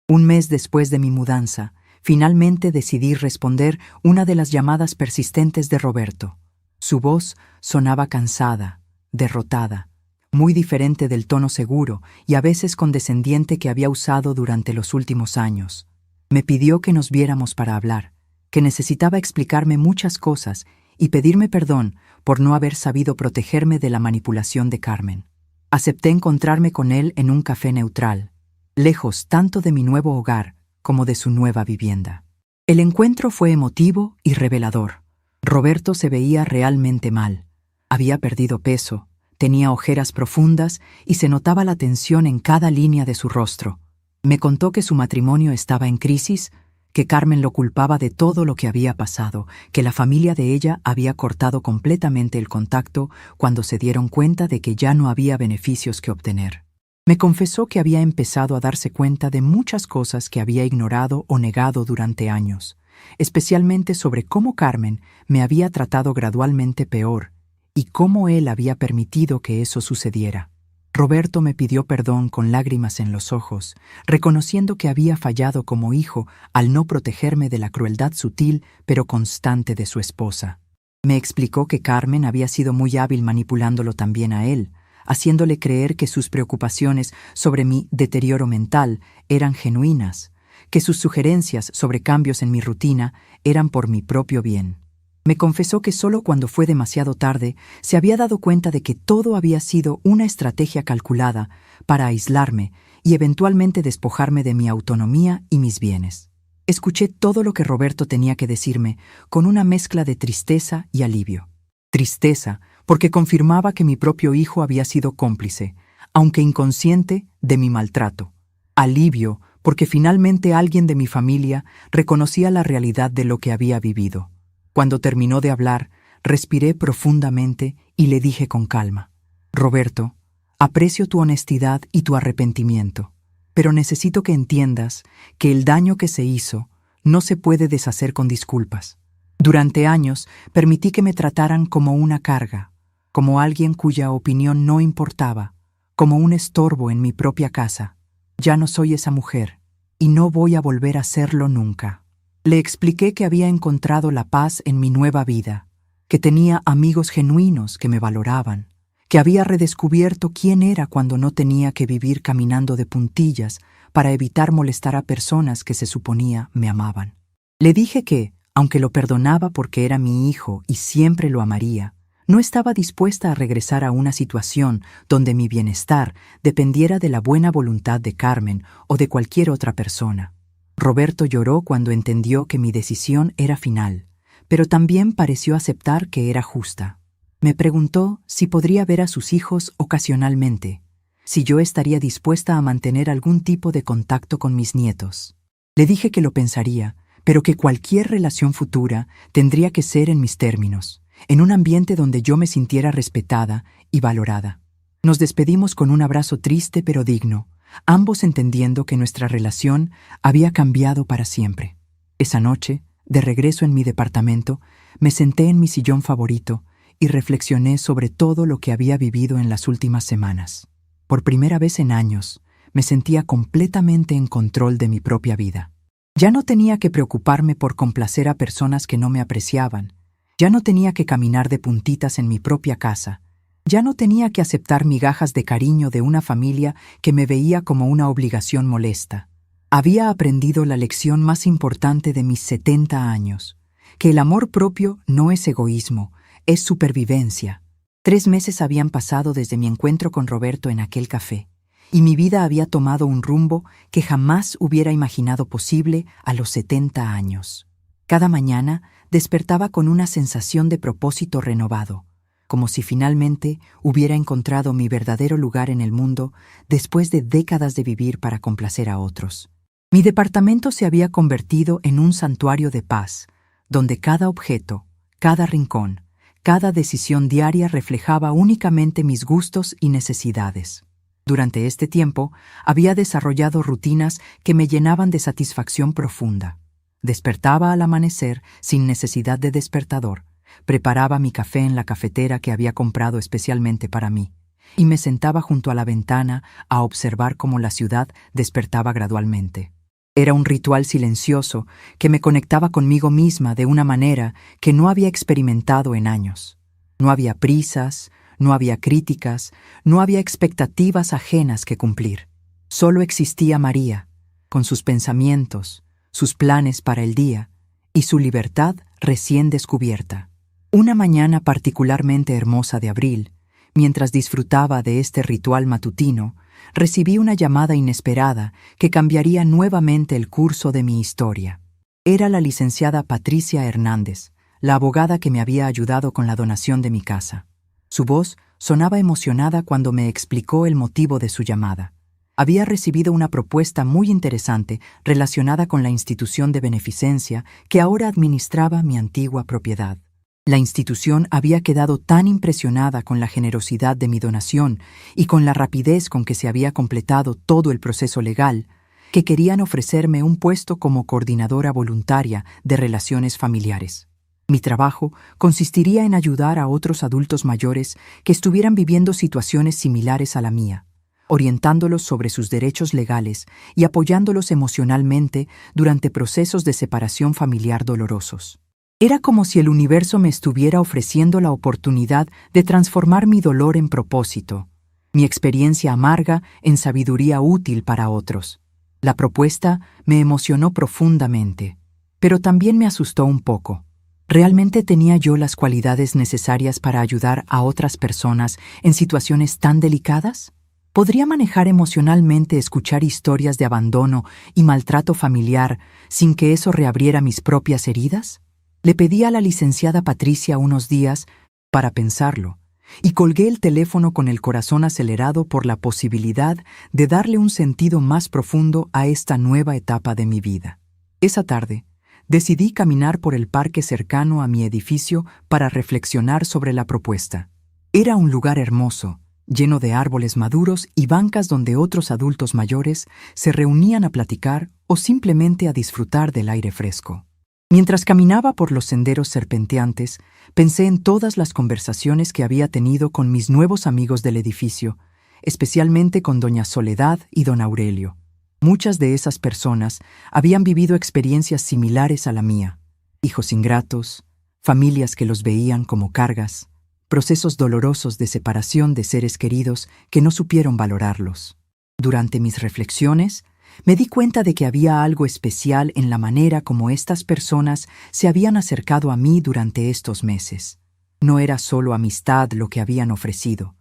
Un mes después de mi mudanza, finalmente decidí responder una de las llamadas persistentes de Roberto. Su voz sonaba cansada, derrotada, muy diferente del tono seguro y a veces condescendiente que había usado durante los últimos años. Me pidió que nos viéramos para hablar, que necesitaba explicarme muchas cosas y pedirme perdón por no haber sabido protegerme de la manipulación de Carmen. Acepté encontrarme con él en un café neutral, lejos tanto de mi nuevo hogar como de su nueva vivienda. El encuentro fue emotivo y revelador. Roberto se veía realmente mal. Había perdido peso, tenía ojeras profundas y se notaba la tensión en cada línea de su rostro. Me contó que su matrimonio estaba en crisis, que Carmen lo culpaba de todo lo que había pasado, que la familia de ella había cortado completamente el contacto cuando se dieron cuenta de que ya no había beneficios que obtener. Me confesó que había empezado a darse cuenta de muchas cosas que había ignorado o negado durante años, especialmente sobre cómo Carmen me había tratado gradualmente peor y cómo él había permitido que eso sucediera. Roberto me pidió perdón con lágrimas en los ojos, reconociendo que había fallado como hijo al no protegerme de la crueldad sutil pero constante de su esposa. Me explicó que Carmen había sido muy hábil manipulándolo también a él, haciéndole creer que sus preocupaciones sobre mi deterioro mental eran genuinas, que sus sugerencias sobre cambios en mi rutina eran por mi propio bien. Me confesó que solo cuando fue demasiado tarde se había dado cuenta de que todo había sido una estrategia calculada para aislarme y eventualmente despojarme de mi autonomía y mis bienes. Escuché todo lo que Roberto tenía que decirme con una mezcla de tristeza y alivio. Tristeza, porque confirmaba que mi propio hijo había sido cómplice, aunque inconsciente, de mi maltrato. Alivio, porque finalmente alguien de mi familia reconocía la realidad de lo que había vivido. Cuando terminó de hablar, respiré profundamente y le dije con calma: Roberto, aprecio tu honestidad y tu arrepentimiento, pero necesito que entiendas que el daño que se hizo no se puede deshacer con disculpas. Durante años permití que me trataran como una carga, como alguien cuya opinión no importaba, como un estorbo en mi propia casa. Ya no soy esa mujer, y no voy a volver a serlo nunca. Le expliqué que había encontrado la paz en mi nueva vida, que tenía amigos genuinos que me valoraban, que había redescubierto quién era cuando no tenía que vivir caminando de puntillas para evitar molestar a personas que se suponía me amaban. Le dije que, aunque lo perdonaba porque era mi hijo y siempre lo amaría, no estaba dispuesta a regresar a una situación donde mi bienestar dependiera de la buena voluntad de Carmen o de cualquier otra persona. Roberto lloró cuando entendió que mi decisión era final, pero también pareció aceptar que era justa. Me preguntó si podría ver a sus hijos ocasionalmente, si yo estaría dispuesta a mantener algún tipo de contacto con mis nietos. Le dije que lo pensaría, pero que cualquier relación futura tendría que ser en mis términos, en un ambiente donde yo me sintiera respetada y valorada. Nos despedimos con un abrazo triste pero digno, ambos entendiendo que nuestra relación había cambiado para siempre. Esa noche, de regreso en mi departamento, me senté en mi sillón favorito y reflexioné sobre todo lo que había vivido en las últimas semanas. Por primera vez en años, me sentía completamente en control de mi propia vida. Ya no tenía que preocuparme por complacer a personas que no me apreciaban. Ya no tenía que caminar de puntitas en mi propia casa. Ya no tenía que aceptar migajas de cariño de una familia que me veía como una obligación molesta. Había aprendido la lección más importante de mis 70 años, que el amor propio no es egoísmo, es supervivencia. 3 meses habían pasado desde mi encuentro con Roberto en aquel café, y mi vida había tomado un rumbo que jamás hubiera imaginado posible a los 70 años. Cada mañana despertaba con una sensación de propósito renovado, como si finalmente hubiera encontrado mi verdadero lugar en el mundo después de décadas de vivir para complacer a otros. Mi departamento se había convertido en un santuario de paz, donde cada objeto, cada rincón, cada decisión diaria reflejaba únicamente mis gustos y necesidades. Durante este tiempo, había desarrollado rutinas que me llenaban de satisfacción profunda. Despertaba al amanecer sin necesidad de despertador. Preparaba mi café en la cafetera que había comprado especialmente para mí. y me sentaba junto a la ventana a observar cómo la ciudad despertaba gradualmente. Era un ritual silencioso que me conectaba conmigo misma de una manera que no había experimentado en años. No había prisas, no había críticas, no había expectativas ajenas que cumplir. Solo existía María, con sus pensamientos, sus planes para el día y su libertad recién descubierta. Una mañana particularmente hermosa de abril, mientras disfrutaba de este ritual matutino, recibí una llamada inesperada que cambiaría nuevamente el curso de mi historia. Era la licenciada Patricia Hernández, la abogada que me había ayudado con la donación de mi casa. Su voz sonaba emocionada cuando me explicó el motivo de su llamada. Había recibido una propuesta muy interesante relacionada con la institución de beneficencia que ahora administraba mi antigua propiedad. La institución había quedado tan impresionada con la generosidad de mi donación y con la rapidez con que se había completado todo el proceso legal, que querían ofrecerme un puesto como coordinadora voluntaria de relaciones familiares. Mi trabajo consistiría en ayudar a otros adultos mayores que estuvieran viviendo situaciones similares a la mía, orientándolos sobre sus derechos legales y apoyándolos emocionalmente durante procesos de separación familiar dolorosos. Era como si el universo me estuviera ofreciendo la oportunidad de transformar mi dolor en propósito, mi experiencia amarga en sabiduría útil para otros. La propuesta me emocionó profundamente, pero también me asustó un poco. ¿Realmente tenía yo las cualidades necesarias para ayudar a otras personas en situaciones tan delicadas? ¿Podría manejar emocionalmente escuchar historias de abandono y maltrato familiar sin que eso reabriera mis propias heridas? Le pedí a la licenciada Patricia unos días para pensarlo, y colgué el teléfono con el corazón acelerado por la posibilidad de darle un sentido más profundo a esta nueva etapa de mi vida. Esa tarde, decidí caminar por el parque cercano a mi edificio para reflexionar sobre la propuesta. Era un lugar hermoso, lleno de árboles maduros y bancas donde otros adultos mayores se reunían a platicar o simplemente a disfrutar del aire fresco. Mientras caminaba por los senderos serpenteantes, pensé en todas las conversaciones que había tenido con mis nuevos amigos del edificio, especialmente con doña Soledad y don Aurelio. Muchas de esas personas habían vivido experiencias similares a la mía: hijos ingratos, familias que los veían como cargas, procesos dolorosos de separación de seres queridos que no supieron valorarlos. Durante mis reflexiones, me di cuenta de que había algo especial en la manera como estas personas se habían acercado a mí durante estos meses. No era solo amistad lo que habían ofrecido,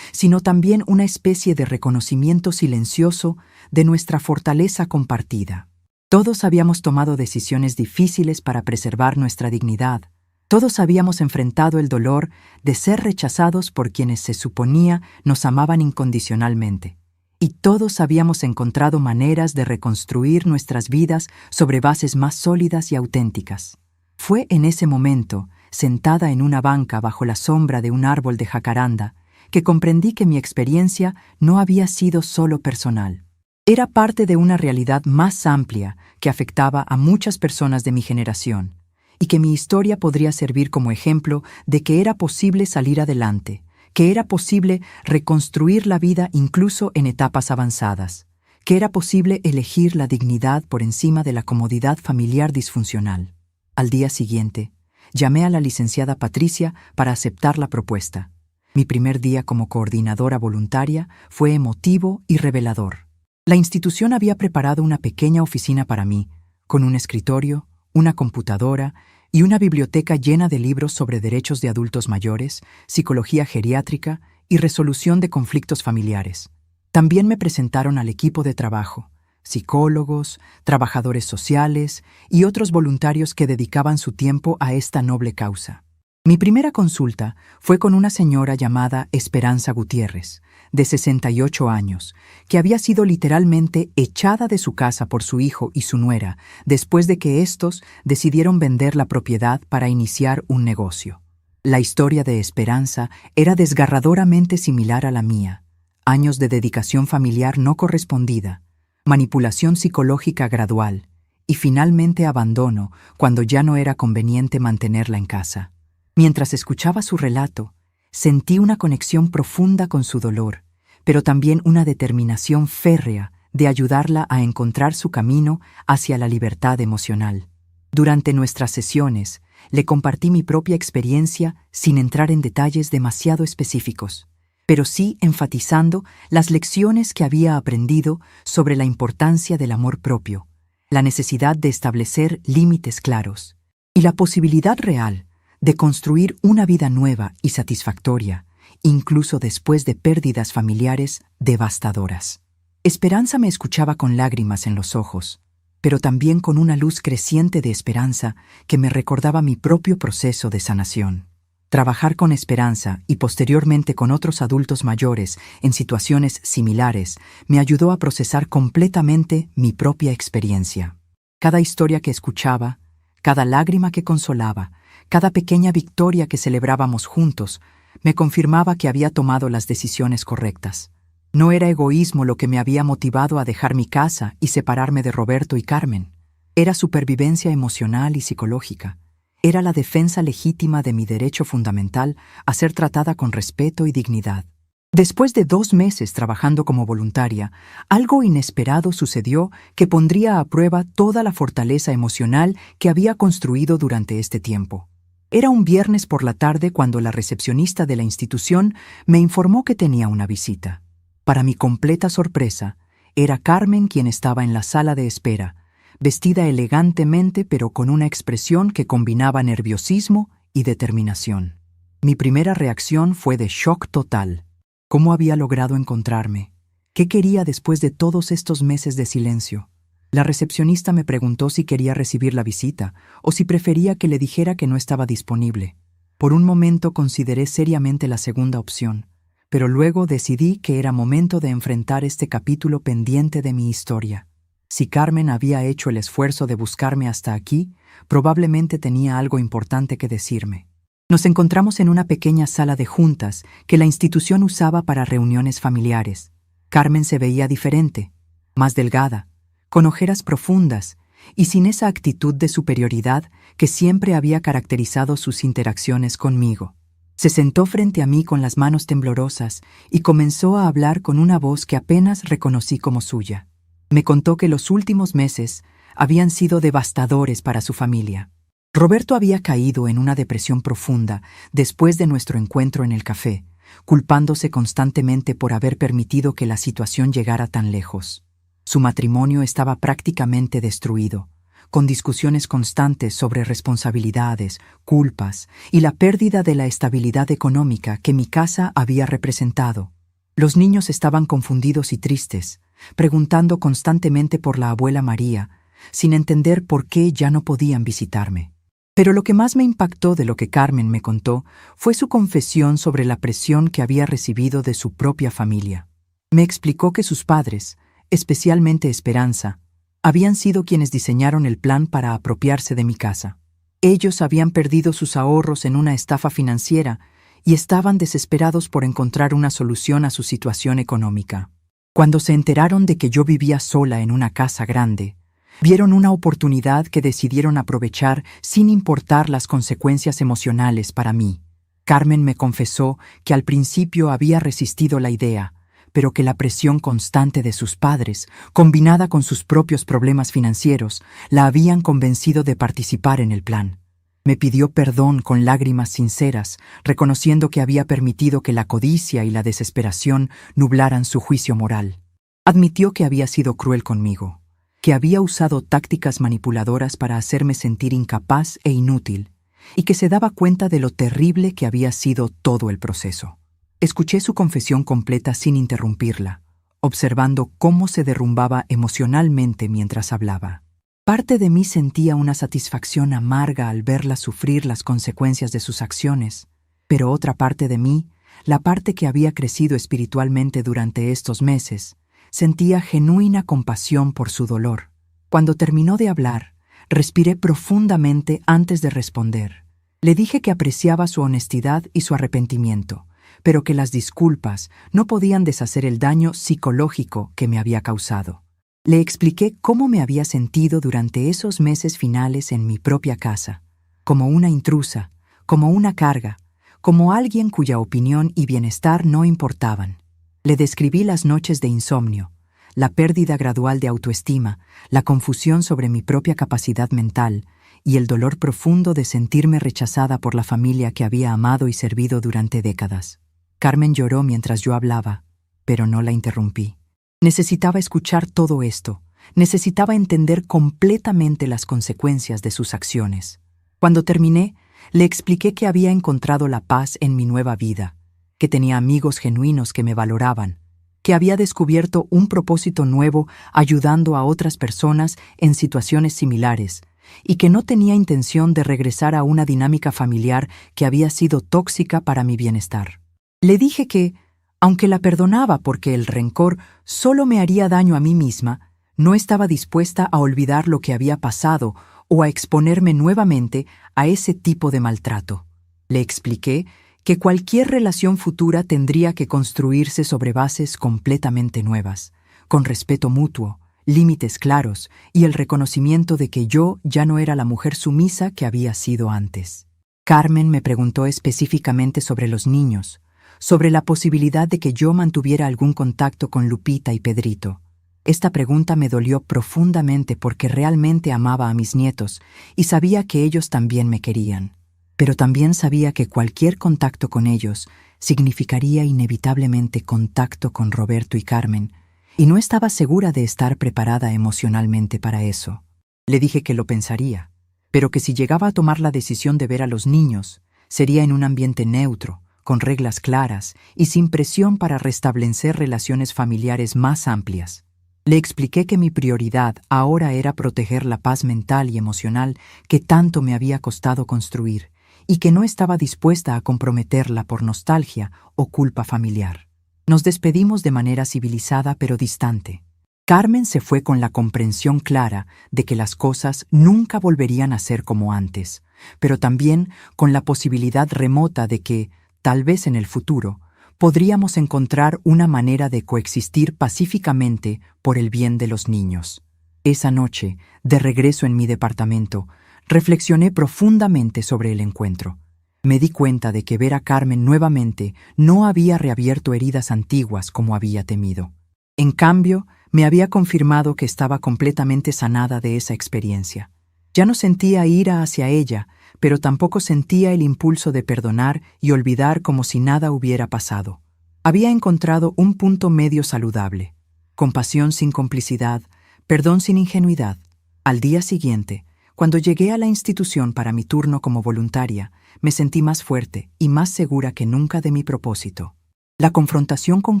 sino también una especie de reconocimiento silencioso de nuestra fortaleza compartida. Todos habíamos tomado decisiones difíciles para preservar nuestra dignidad. Todos habíamos enfrentado el dolor de ser rechazados por quienes se suponía nos amaban incondicionalmente. Y todos habíamos encontrado maneras de reconstruir nuestras vidas sobre bases más sólidas y auténticas. Fue en ese momento, sentada en una banca bajo la sombra de un árbol de jacaranda, que comprendí que mi experiencia no había sido solo personal. Era parte de una realidad más amplia que afectaba a muchas personas de mi generación, y que mi historia podría servir como ejemplo de que era posible salir adelante, que era posible reconstruir la vida incluso en etapas avanzadas, que era posible elegir la dignidad por encima de la comodidad familiar disfuncional. Al día siguiente, llamé a la licenciada Patricia para aceptar la propuesta. Mi primer día como coordinadora voluntaria fue emotivo y revelador. La institución había preparado una pequeña oficina para mí, con un escritorio, una computadora y una biblioteca llena de libros sobre derechos de adultos mayores, psicología geriátrica y resolución de conflictos familiares. También me presentaron al equipo de trabajo, psicólogos, trabajadores sociales y otros voluntarios que dedicaban su tiempo a esta noble causa. Mi primera consulta fue con una señora llamada Esperanza Gutiérrez, de 68 años, que había sido literalmente echada de su casa por su hijo y su nuera después de que éstos decidieron vender la propiedad para iniciar un negocio. La historia de Esperanza era desgarradoramente similar a la mía: años de dedicación familiar no correspondida, manipulación psicológica gradual y finalmente abandono cuando ya no era conveniente mantenerla en casa. Mientras escuchaba su relato, Sentí una conexión profunda con su dolor, pero también una determinación férrea de ayudarla a encontrar su camino hacia la libertad emocional. Durante nuestras sesiones, le compartí mi propia experiencia sin entrar en detalles demasiado específicos, pero sí enfatizando las lecciones que había aprendido sobre la importancia del amor propio, la necesidad de establecer límites claros y la posibilidad real de construir una vida nueva y satisfactoria, incluso después de pérdidas familiares devastadoras. Esperanza me escuchaba con lágrimas en los ojos, pero también con una luz creciente de esperanza que me recordaba mi propio proceso de sanación. Trabajar con Esperanza y posteriormente con otros adultos mayores en situaciones similares me ayudó a procesar completamente mi propia experiencia. Cada historia que escuchaba, cada lágrima que consolaba, cada pequeña victoria que celebrábamos juntos, me confirmaba que había tomado las decisiones correctas. No era egoísmo lo que me había motivado a dejar mi casa y separarme de Roberto y Carmen. Era supervivencia emocional y psicológica. Era la defensa legítima de mi derecho fundamental a ser tratada con respeto y dignidad. Después de 2 meses trabajando como voluntaria, algo inesperado sucedió que pondría a prueba toda la fortaleza emocional que había construido durante este tiempo. Era un viernes por la tarde cuando la recepcionista de la institución me informó que tenía una visita. Para mi completa sorpresa, era Carmen quien estaba en la sala de espera, vestida elegantemente pero con una expresión que combinaba nerviosismo y determinación. Mi primera reacción fue de shock total. ¿Cómo había logrado encontrarme? ¿Qué quería después de todos estos meses de silencio? La recepcionista me preguntó si quería recibir la visita o si prefería que le dijera que no estaba disponible. Por un momento consideré seriamente la segunda opción, pero luego decidí que era momento de enfrentar este capítulo pendiente de mi historia. Si Carmen había hecho el esfuerzo de buscarme hasta aquí, probablemente tenía algo importante que decirme. Nos encontramos en una pequeña sala de juntas que la institución usaba para reuniones familiares. Carmen se veía diferente, más delgada, con ojeras profundas y sin esa actitud de superioridad que siempre había caracterizado sus interacciones conmigo. Se sentó frente a mí con las manos temblorosas y comenzó a hablar con una voz que apenas reconocí como suya. Me contó que los últimos meses habían sido devastadores para su familia. Roberto había caído en una depresión profunda después de nuestro encuentro en el café, culpándose constantemente por haber permitido que la situación llegara tan lejos. Su matrimonio estaba prácticamente destruido, con discusiones constantes sobre responsabilidades, culpas y la pérdida de la estabilidad económica que mi casa había representado. Los niños estaban confundidos y tristes, preguntando constantemente por la abuela María, sin entender por qué ya no podían visitarme. Pero lo que más me impactó de lo que Carmen me contó fue su confesión sobre la presión que había recibido de su propia familia. Me explicó que sus padres, especialmente Esperanza, habían sido quienes diseñaron el plan para apropiarse de mi casa. Ellos habían perdido sus ahorros en una estafa financiera y estaban desesperados por encontrar una solución a su situación económica. Cuando se enteraron de que yo vivía sola en una casa grande, vieron una oportunidad que decidieron aprovechar sin importar las consecuencias emocionales para mí. Carmen me confesó que al principio había resistido la idea, pero que la presión constante de sus padres, combinada con sus propios problemas financieros, la habían convencido de participar en el plan. Me pidió perdón con lágrimas sinceras, reconociendo que había permitido que la codicia y la desesperación nublaran su juicio moral. Admitió que había sido cruel conmigo, que había usado tácticas manipuladoras para hacerme sentir incapaz e inútil, y que se daba cuenta de lo terrible que había sido todo el proceso. Escuché su confesión completa sin interrumpirla, observando cómo se derrumbaba emocionalmente mientras hablaba. Parte de mí sentía una satisfacción amarga al verla sufrir las consecuencias de sus acciones, pero otra parte de mí, la parte que había crecido espiritualmente durante estos meses, sentía genuina compasión por su dolor. Cuando terminó de hablar, respiré profundamente antes de responder. Le dije que apreciaba su honestidad y su arrepentimiento, pero que las disculpas no podían deshacer el daño psicológico que me había causado. Le expliqué cómo me había sentido durante esos meses finales en mi propia casa, como una intrusa, como una carga, como alguien cuya opinión y bienestar no importaban. Le describí las noches de insomnio, la pérdida gradual de autoestima, la confusión sobre mi propia capacidad mental y el dolor profundo de sentirme rechazada por la familia que había amado y servido durante décadas. Carmen lloró mientras yo hablaba, pero no la interrumpí. Necesitaba escuchar todo esto. Necesitaba entender completamente las consecuencias de sus acciones. Cuando terminé, le expliqué que había encontrado la paz en mi nueva vida, que tenía amigos genuinos que me valoraban, que había descubierto un propósito nuevo ayudando a otras personas en situaciones similares, y que no tenía intención de regresar a una dinámica familiar que había sido tóxica para mi bienestar. Le dije que, aunque la perdonaba porque el rencor solo me haría daño a mí misma, no estaba dispuesta a olvidar lo que había pasado o a exponerme nuevamente a ese tipo de maltrato. Le expliqué que cualquier relación futura tendría que construirse sobre bases completamente nuevas, con respeto mutuo, límites claros y el reconocimiento de que yo ya no era la mujer sumisa que había sido antes. Carmen me preguntó específicamente sobre los niños, sobre la posibilidad de que yo mantuviera algún contacto con Lupita y Pedrito. Esta pregunta me dolió profundamente porque realmente amaba a mis nietos y sabía que ellos también me querían. Pero también sabía que cualquier contacto con ellos significaría inevitablemente contacto con Roberto y Carmen, y no estaba segura de estar preparada emocionalmente para eso. Le dije que lo pensaría, pero que si llegaba a tomar la decisión de ver a los niños, sería en un ambiente neutro, con reglas claras y sin presión para restablecer relaciones familiares más amplias. Le expliqué que mi prioridad ahora era proteger la paz mental y emocional que tanto me había costado construir y que no estaba dispuesta a comprometerla por nostalgia o culpa familiar. Nos despedimos de manera civilizada pero distante. Carmen se fue con la comprensión clara de que las cosas nunca volverían a ser como antes, pero también con la posibilidad remota de que, tal vez en el futuro, podríamos encontrar una manera de coexistir pacíficamente por el bien de los niños. Esa noche, de regreso en mi departamento, reflexioné profundamente sobre el encuentro. Me di cuenta de que ver a Carmen nuevamente no había reabierto heridas antiguas como había temido. En cambio, me había confirmado que estaba completamente sanada de esa experiencia. Ya no sentía ira hacia ella, pero tampoco sentía el impulso de perdonar y olvidar como si nada hubiera pasado. Había encontrado un punto medio saludable: compasión sin complicidad, perdón sin ingenuidad. Al día siguiente, cuando llegué a la institución para mi turno como voluntaria, me sentí más fuerte y más segura que nunca de mi propósito. La confrontación con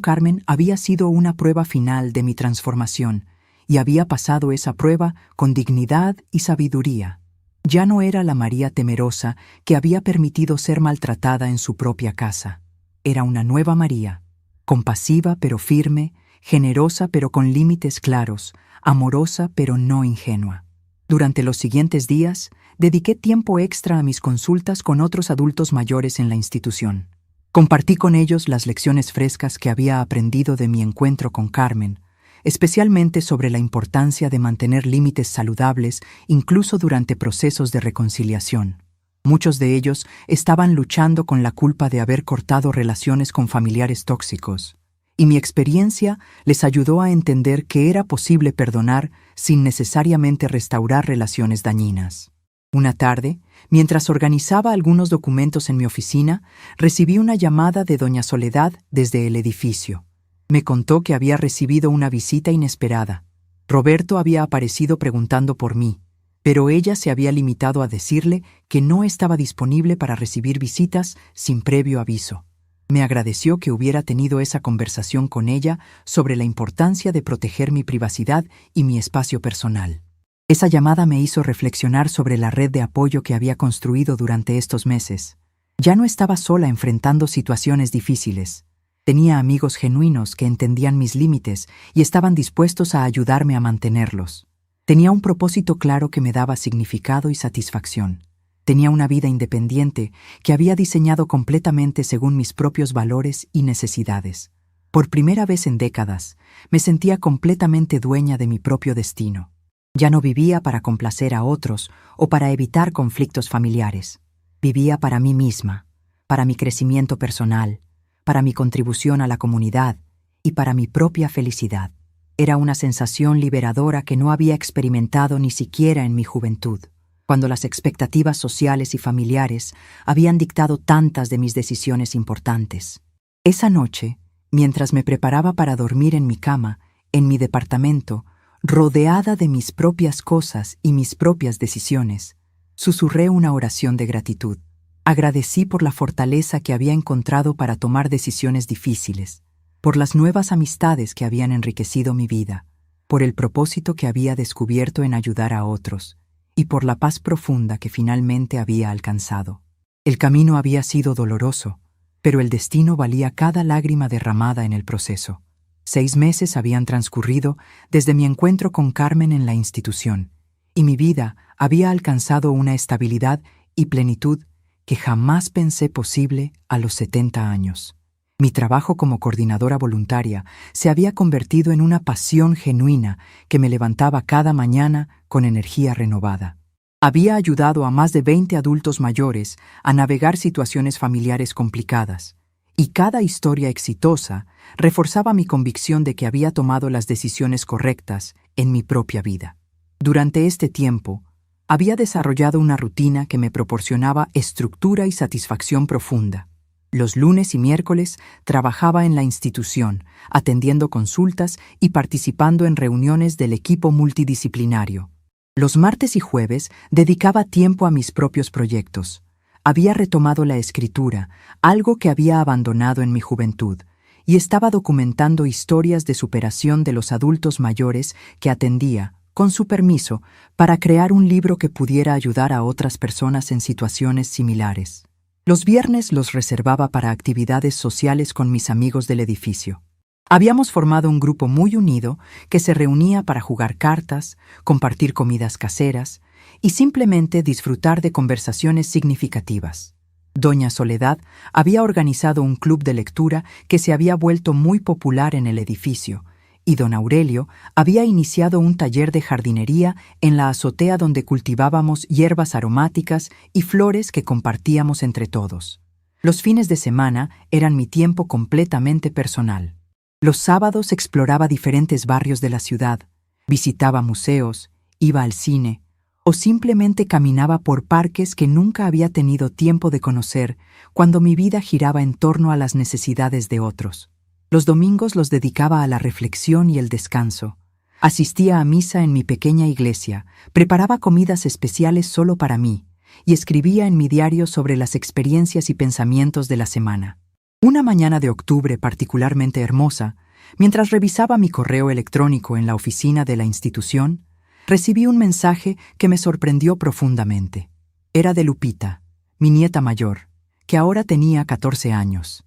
Carmen había sido una prueba final de mi transformación, y había pasado esa prueba con dignidad y sabiduría. Ya no era la María temerosa que había permitido ser maltratada en su propia casa. Era una nueva María, compasiva pero firme, generosa pero con límites claros, amorosa pero no ingenua. Durante los siguientes días, dediqué tiempo extra a mis consultas con otros adultos mayores en la institución. Compartí con ellos las lecciones frescas que había aprendido de mi encuentro con Carmen, especialmente sobre la importancia de mantener límites saludables incluso durante procesos de reconciliación. Muchos de ellos estaban luchando con la culpa de haber cortado relaciones con familiares tóxicos, y mi experiencia les ayudó a entender que era posible perdonar sin necesariamente restaurar relaciones dañinas. Una tarde, mientras organizaba algunos documentos en mi oficina, recibí una llamada de doña Soledad desde el edificio. Me contó que había recibido una visita inesperada. Roberto había aparecido preguntando por mí, pero ella se había limitado a decirle que no estaba disponible para recibir visitas sin previo aviso. Me agradeció que hubiera tenido esa conversación con ella sobre la importancia de proteger mi privacidad y mi espacio personal. Esa llamada me hizo reflexionar sobre la red de apoyo que había construido durante estos meses. Ya no estaba sola enfrentando situaciones difíciles. Tenía amigos genuinos que entendían mis límites y estaban dispuestos a ayudarme a mantenerlos. Tenía un propósito claro que me daba significado y satisfacción. Tenía una vida independiente que había diseñado completamente según mis propios valores y necesidades. Por primera vez en décadas, me sentía completamente dueña de mi propio destino. Ya no vivía para complacer a otros o para evitar conflictos familiares. Vivía para mí misma, para mi crecimiento personal, para mi contribución a la comunidad y para mi propia felicidad. Era una sensación liberadora que no había experimentado ni siquiera en mi juventud, cuando las expectativas sociales y familiares habían dictado tantas de mis decisiones importantes. Esa noche, mientras me preparaba para dormir en mi cama, en mi departamento, rodeada de mis propias cosas y mis propias decisiones, susurré una oración de gratitud. Agradecí por la fortaleza que había encontrado para tomar decisiones difíciles, por las nuevas amistades que habían enriquecido mi vida, por el propósito que había descubierto en ayudar a otros, y por la paz profunda que finalmente había alcanzado. El camino había sido doloroso, pero el destino valía cada lágrima derramada en el proceso. 6 meses habían transcurrido desde mi encuentro con Carmen en la institución, y mi vida había alcanzado una estabilidad y plenitud que jamás pensé posible a los 70 años. Mi trabajo como coordinadora voluntaria se había convertido en una pasión genuina que me levantaba cada mañana con energía renovada. Había ayudado a más de 20 adultos mayores a navegar situaciones familiares complicadas, y cada historia exitosa reforzaba mi convicción de que había tomado las decisiones correctas en mi propia vida. Durante este tiempo, había desarrollado una rutina que me proporcionaba estructura y satisfacción profunda. Los lunes y miércoles trabajaba en la institución, atendiendo consultas y participando en reuniones del equipo multidisciplinario. Los martes y jueves dedicaba tiempo a mis propios proyectos. Había retomado la escritura, algo que había abandonado en mi juventud, y estaba documentando historias de superación de los adultos mayores que atendía, con su permiso, para crear un libro que pudiera ayudar a otras personas en situaciones similares. Los viernes los reservaba para actividades sociales con mis amigos del edificio. Habíamos formado un grupo muy unido que se reunía para jugar cartas, compartir comidas caseras y simplemente disfrutar de conversaciones significativas. Doña Soledad había organizado un club de lectura que se había vuelto muy popular en el edificio, y don Aurelio había iniciado un taller de jardinería en la azotea donde cultivábamos hierbas aromáticas y flores que compartíamos entre todos. Los fines de semana eran mi tiempo completamente personal. Los sábados exploraba diferentes barrios de la ciudad, visitaba museos, iba al cine o simplemente caminaba por parques que nunca había tenido tiempo de conocer cuando mi vida giraba en torno a las necesidades de otros. Los domingos los dedicaba a la reflexión y el descanso. Asistía a misa en mi pequeña iglesia, preparaba comidas especiales solo para mí y escribía en mi diario sobre las experiencias y pensamientos de la semana. Una mañana de octubre particularmente hermosa, mientras revisaba mi correo electrónico en la oficina de la institución, recibí un mensaje que me sorprendió profundamente. Era de Lupita, mi nieta mayor, que ahora tenía 14 años.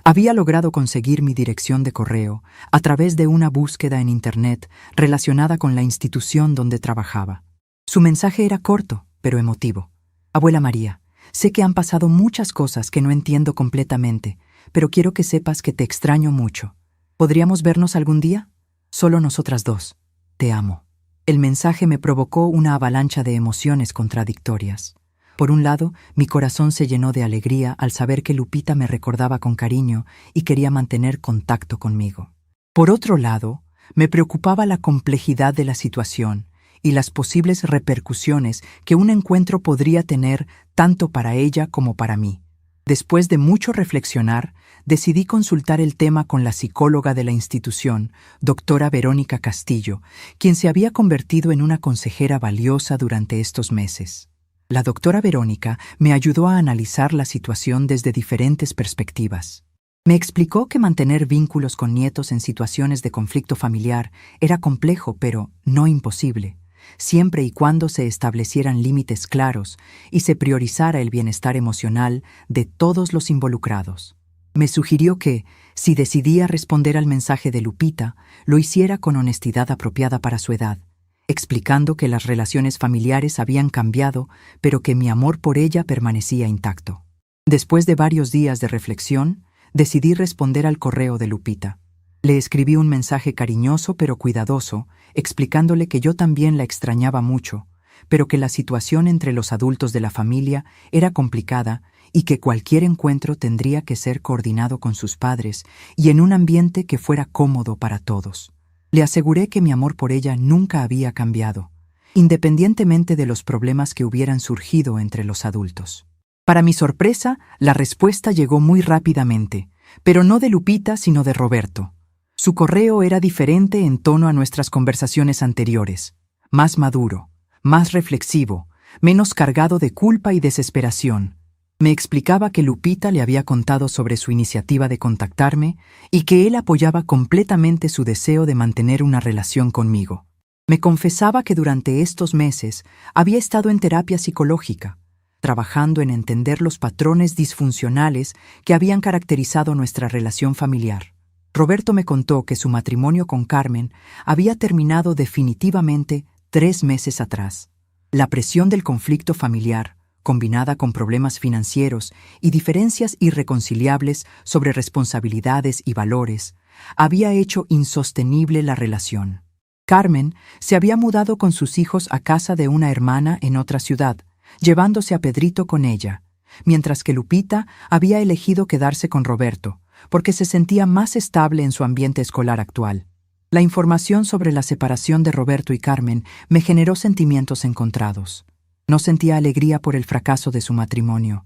Había logrado conseguir mi dirección de correo a través de una búsqueda en Internet relacionada con la institución donde trabajaba. Su mensaje era corto, pero emotivo. Abuela María, sé que han pasado muchas cosas que no entiendo completamente, pero quiero que sepas que te extraño mucho. ¿Podríamos vernos algún día? Solo nosotras dos. Te amo. El mensaje me provocó una avalancha de emociones contradictorias. Por un lado, mi corazón se llenó de alegría al saber que Lupita me recordaba con cariño y quería mantener contacto conmigo. Por otro lado, me preocupaba la complejidad de la situación y las posibles repercusiones que un encuentro podría tener tanto para ella como para mí. Después de mucho reflexionar, decidí consultar el tema con la psicóloga de la institución, doctora Verónica Castillo, quien se había convertido en una consejera valiosa durante estos meses. La doctora Verónica me ayudó a analizar la situación desde diferentes perspectivas. Me explicó que mantener vínculos con nietos en situaciones de conflicto familiar era complejo, pero no imposible, siempre y cuando se establecieran límites claros y se priorizara el bienestar emocional de todos los involucrados. Me sugirió que, si decidía responder al mensaje de Lupita, lo hiciera con honestidad apropiada para su edad, explicando que las relaciones familiares habían cambiado, pero que mi amor por ella permanecía intacto. Después de varios días de reflexión, decidí responder al correo de Lupita. Le escribí un mensaje cariñoso pero cuidadoso, explicándole que yo también la extrañaba mucho, pero que la situación entre los adultos de la familia era complicada y que cualquier encuentro tendría que ser coordinado con sus padres y en un ambiente que fuera cómodo para todos. Le aseguré que mi amor por ella nunca había cambiado, independientemente de los problemas que hubieran surgido entre los adultos. Para mi sorpresa, la respuesta llegó muy rápidamente, pero no de Lupita, sino de Roberto. Su correo era diferente en tono a nuestras conversaciones anteriores, más maduro, más reflexivo, menos cargado de culpa y desesperación. Me explicaba que Lupita le había contado sobre su iniciativa de contactarme y que él apoyaba completamente su deseo de mantener una relación conmigo. Me confesaba que durante estos meses había estado en terapia psicológica, trabajando en entender los patrones disfuncionales que habían caracterizado nuestra relación familiar. Roberto me contó que su matrimonio con Carmen había terminado definitivamente 3 meses atrás. La presión del conflicto familiar, combinada con problemas financieros y diferencias irreconciliables sobre responsabilidades y valores, había hecho insostenible la relación. Carmen se había mudado con sus hijos a casa de una hermana en otra ciudad, llevándose a Pedrito con ella, mientras que Lupita había elegido quedarse con Roberto, porque se sentía más estable en su ambiente escolar actual. La información sobre la separación de Roberto y Carmen me generó sentimientos encontrados. No sentía alegría por el fracaso de su matrimonio,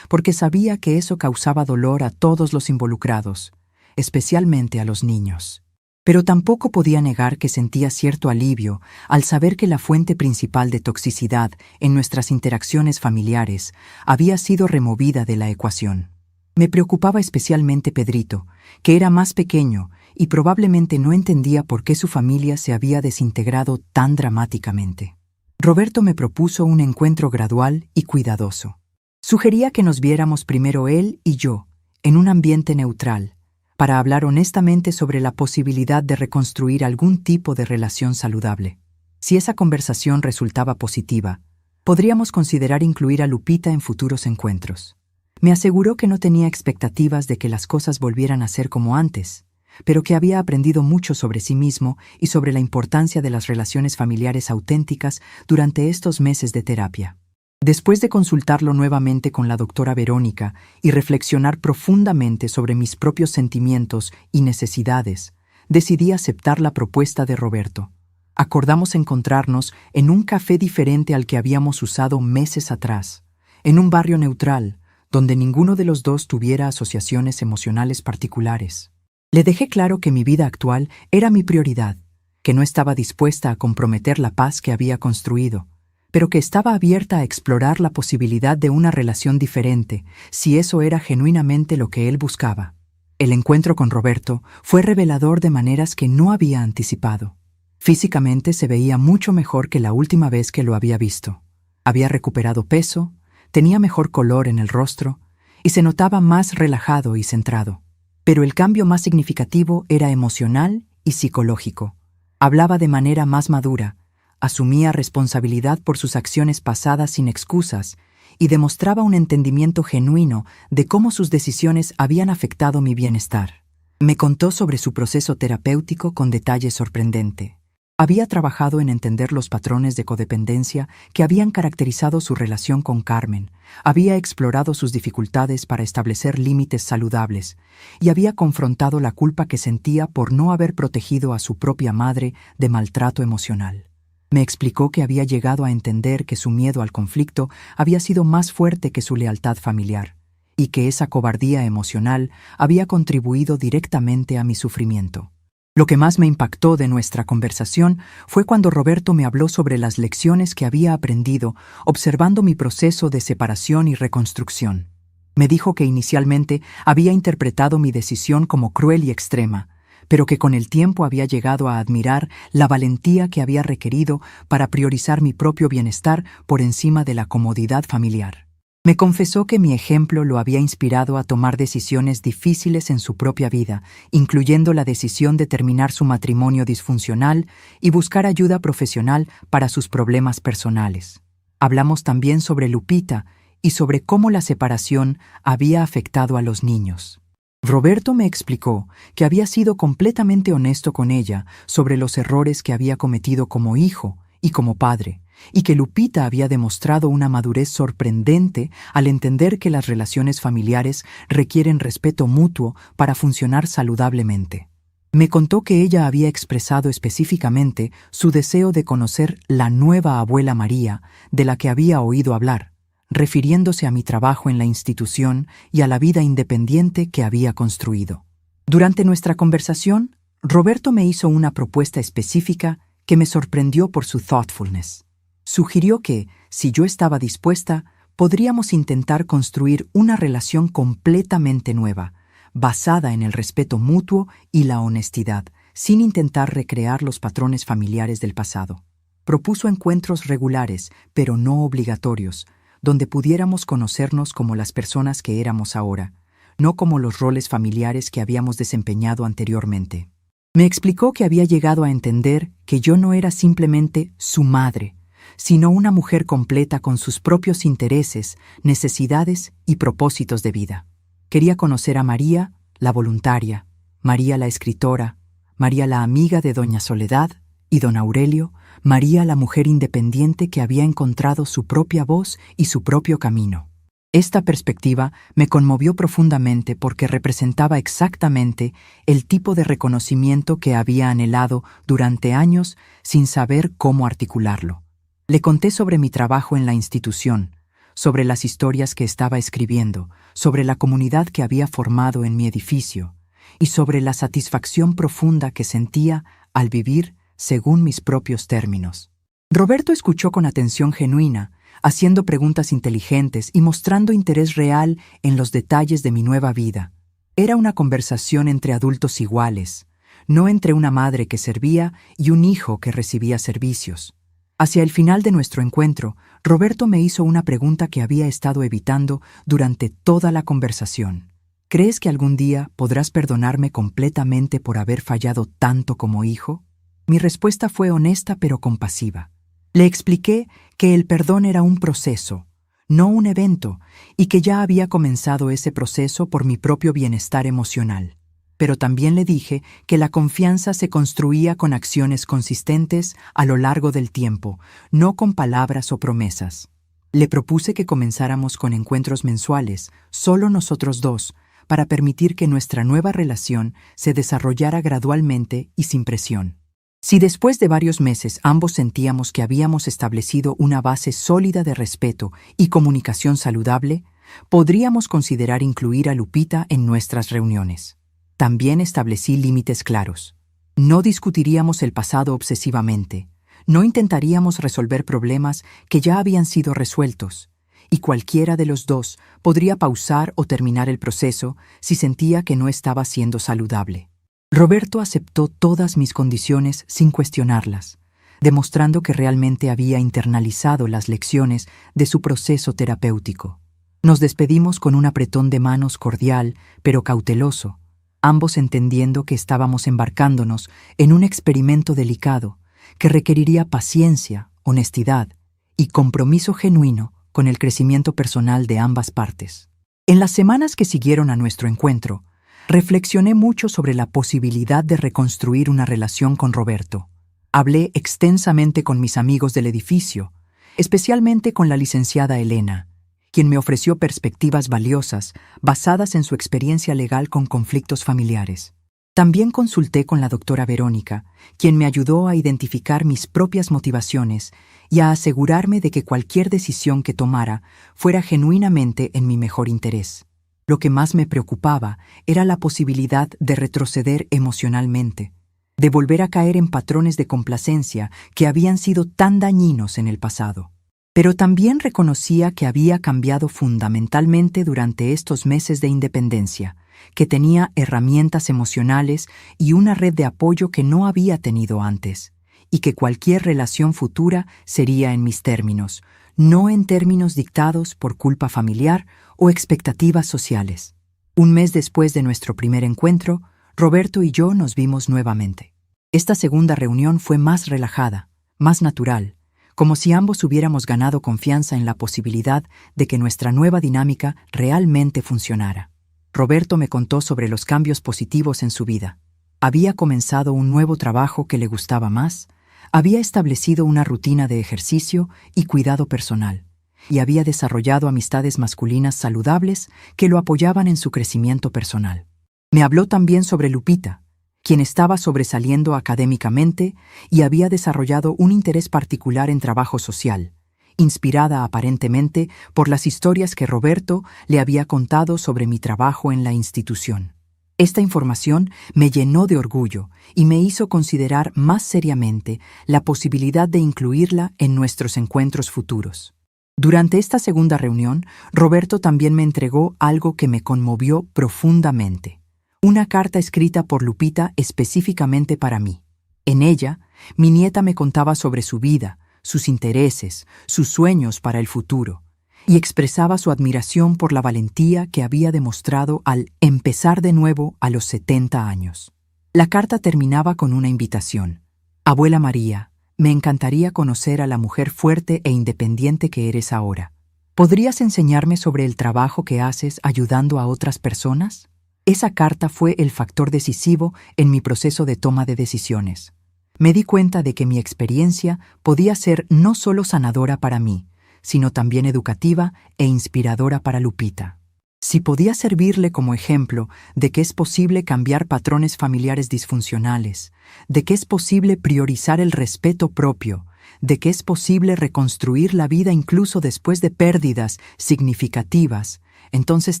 porque sabía que eso causaba dolor a todos los involucrados, especialmente a los niños. Pero tampoco podía negar que sentía cierto alivio al saber que la fuente principal de toxicidad en nuestras interacciones familiares había sido removida de la ecuación. Me preocupaba especialmente Pedrito, que era más pequeño y probablemente no entendía por qué su familia se había desintegrado tan dramáticamente. Roberto me propuso un encuentro gradual y cuidadoso. Sugería que nos viéramos primero él y yo, en un ambiente neutral, para hablar honestamente sobre la posibilidad de reconstruir algún tipo de relación saludable. Si esa conversación resultaba positiva, podríamos considerar incluir a Lupita en futuros encuentros. Me aseguró que no tenía expectativas de que las cosas volvieran a ser como antes, pero que había aprendido mucho sobre sí mismo y sobre la importancia de las relaciones familiares auténticas durante estos meses de terapia. Después de consultarlo nuevamente con la doctora Verónica y reflexionar profundamente sobre mis propios sentimientos y necesidades, decidí aceptar la propuesta de Roberto. Acordamos encontrarnos en un café diferente al que habíamos usado meses atrás, en un barrio neutral, donde ninguno de los dos tuviera asociaciones emocionales particulares. Le dejé claro que mi vida actual era mi prioridad, que no estaba dispuesta a comprometer la paz que había construido, pero que estaba abierta a explorar la posibilidad de una relación diferente, si eso era genuinamente lo que él buscaba. El encuentro con Roberto fue revelador de maneras que no había anticipado. Físicamente se veía mucho mejor que la última vez que lo había visto. Había recuperado peso, tenía mejor color en el rostro y se notaba más relajado y centrado. Pero el cambio más significativo era emocional y psicológico. Hablaba de manera más madura, asumía responsabilidad por sus acciones pasadas sin excusas y demostraba un entendimiento genuino de cómo sus decisiones habían afectado mi bienestar. Me contó sobre su proceso terapéutico con detalle sorprendente. Había trabajado en entender los patrones de codependencia que habían caracterizado su relación con Carmen, había explorado sus dificultades para establecer límites saludables y había confrontado la culpa que sentía por no haber protegido a su propia madre de maltrato emocional. Me explicó que había llegado a entender que su miedo al conflicto había sido más fuerte que su lealtad familiar y que esa cobardía emocional había contribuido directamente a mi sufrimiento. Lo que más me impactó de nuestra conversación fue cuando Roberto me habló sobre las lecciones que había aprendido observando mi proceso de separación y reconstrucción. Me dijo que inicialmente había interpretado mi decisión como cruel y extrema, pero que con el tiempo había llegado a admirar la valentía que había requerido para priorizar mi propio bienestar por encima de la comodidad familiar. Me confesó que mi ejemplo lo había inspirado a tomar decisiones difíciles en su propia vida, incluyendo la decisión de terminar su matrimonio disfuncional y buscar ayuda profesional para sus problemas personales. Hablamos también sobre Lupita y sobre cómo la separación había afectado a los niños. Roberto me explicó que había sido completamente honesto con ella sobre los errores que había cometido como hijo y como padre, y que Lupita había demostrado una madurez sorprendente al entender que las relaciones familiares requieren respeto mutuo para funcionar saludablemente. Me contó que ella había expresado específicamente su deseo de conocer la nueva abuela María de la que había oído hablar, refiriéndose a mi trabajo en la institución y a la vida independiente que había construido. Durante nuestra conversación, Roberto me hizo una propuesta específica que me sorprendió por su thoughtfulness. Sugirió que, si yo estaba dispuesta, podríamos intentar construir una relación completamente nueva, basada en el respeto mutuo y la honestidad, sin intentar recrear los patrones familiares del pasado. Propuso encuentros regulares, pero no obligatorios, donde pudiéramos conocernos como las personas que éramos ahora, no como los roles familiares que habíamos desempeñado anteriormente. Me explicó que había llegado a entender que yo no era simplemente su madre, sino una mujer completa con sus propios intereses, necesidades y propósitos de vida. Quería conocer a María, la voluntaria, María la escritora, María la amiga de doña Soledad y don Aurelio, María la mujer independiente que había encontrado su propia voz y su propio camino. Esta perspectiva me conmovió profundamente porque representaba exactamente el tipo de reconocimiento que había anhelado durante años sin saber cómo articularlo. Le conté sobre mi trabajo en la institución, sobre las historias que estaba escribiendo, sobre la comunidad que había formado en mi edificio y sobre la satisfacción profunda que sentía al vivir según mis propios términos. Roberto escuchó con atención genuina, haciendo preguntas inteligentes y mostrando interés real en los detalles de mi nueva vida. Era una conversación entre adultos iguales, no entre una madre que servía y un hijo que recibía servicios. Hacia el final de nuestro encuentro, Roberto me hizo una pregunta que había estado evitando durante toda la conversación. ¿Crees que algún día podrás perdonarme completamente por haber fallado tanto como hijo? Mi respuesta fue honesta pero compasiva. Le expliqué que el perdón era un proceso, no un evento, y que ya había comenzado ese proceso por mi propio bienestar emocional. Pero también le dije que la confianza se construía con acciones consistentes a lo largo del tiempo, no con palabras o promesas. Le propuse que comenzáramos con encuentros mensuales, solo nosotros dos, para permitir que nuestra nueva relación se desarrollara gradualmente y sin presión. Si después de varios meses ambos sentíamos que habíamos establecido una base sólida de respeto y comunicación saludable, podríamos considerar incluir a Lupita en nuestras reuniones. También establecí límites claros. No discutiríamos el pasado obsesivamente, no intentaríamos resolver problemas que ya habían sido resueltos, y cualquiera de los dos podría pausar o terminar el proceso si sentía que no estaba siendo saludable. Roberto aceptó todas mis condiciones sin cuestionarlas, demostrando que realmente había internalizado las lecciones de su proceso terapéutico. Nos despedimos con un apretón de manos cordial, pero cauteloso, ambos entendiendo que estábamos embarcándonos en un experimento delicado que requeriría paciencia, honestidad y compromiso genuino con el crecimiento personal de ambas partes. En las semanas que siguieron a nuestro encuentro, reflexioné mucho sobre la posibilidad de reconstruir una relación con Roberto. Hablé extensamente con mis amigos del edificio, especialmente con la licenciada Elena, quien me ofreció perspectivas valiosas basadas en su experiencia legal con conflictos familiares. También consulté con la doctora Verónica, quien me ayudó a identificar mis propias motivaciones y a asegurarme de que cualquier decisión que tomara fuera genuinamente en mi mejor interés. Lo que más me preocupaba era la posibilidad de retroceder emocionalmente, de volver a caer en patrones de complacencia que habían sido tan dañinos en el pasado. Pero también reconocía que había cambiado fundamentalmente durante estos meses de independencia, que tenía herramientas emocionales y una red de apoyo que no había tenido antes, y que cualquier relación futura sería en mis términos, no en términos dictados por culpa familiar o expectativas sociales. Un mes después de nuestro primer encuentro, Roberto y yo nos vimos nuevamente. Esta segunda reunión fue más relajada, más natural, como si ambos hubiéramos ganado confianza en la posibilidad de que nuestra nueva dinámica realmente funcionara. Roberto me contó sobre los cambios positivos en su vida. Había comenzado un nuevo trabajo que le gustaba más, Había establecido una rutina de ejercicio y cuidado personal, y había desarrollado amistades masculinas saludables que lo apoyaban en su crecimiento personal. Me habló también sobre Lupita, quien estaba sobresaliendo académicamente y había desarrollado un interés particular en trabajo social, inspirada aparentemente por las historias que Roberto le había contado sobre mi trabajo en la institución. Esta información me llenó de orgullo y me hizo considerar más seriamente la posibilidad de incluirla en nuestros encuentros futuros. Durante esta segunda reunión, Roberto también me entregó algo que me conmovió profundamente. Una carta escrita por Lupita específicamente para mí. En ella, mi nieta me contaba sobre su vida, sus intereses, sus sueños para el futuro, y expresaba su admiración por la valentía que había demostrado al empezar de nuevo a los 70 años. La carta terminaba con una invitación. Abuela María, me encantaría conocer a la mujer fuerte e independiente que eres ahora. ¿Podrías enseñarme sobre el trabajo que haces ayudando a otras personas? Esa carta fue el factor decisivo en mi proceso de toma de decisiones. Me di cuenta de que mi experiencia podía ser no solo sanadora para mí, sino también educativa e inspiradora para Lupita. Si podía servirle como ejemplo de que es posible cambiar patrones familiares disfuncionales, de que es posible priorizar el respeto propio, de que es posible reconstruir la vida incluso después de pérdidas significativas, entonces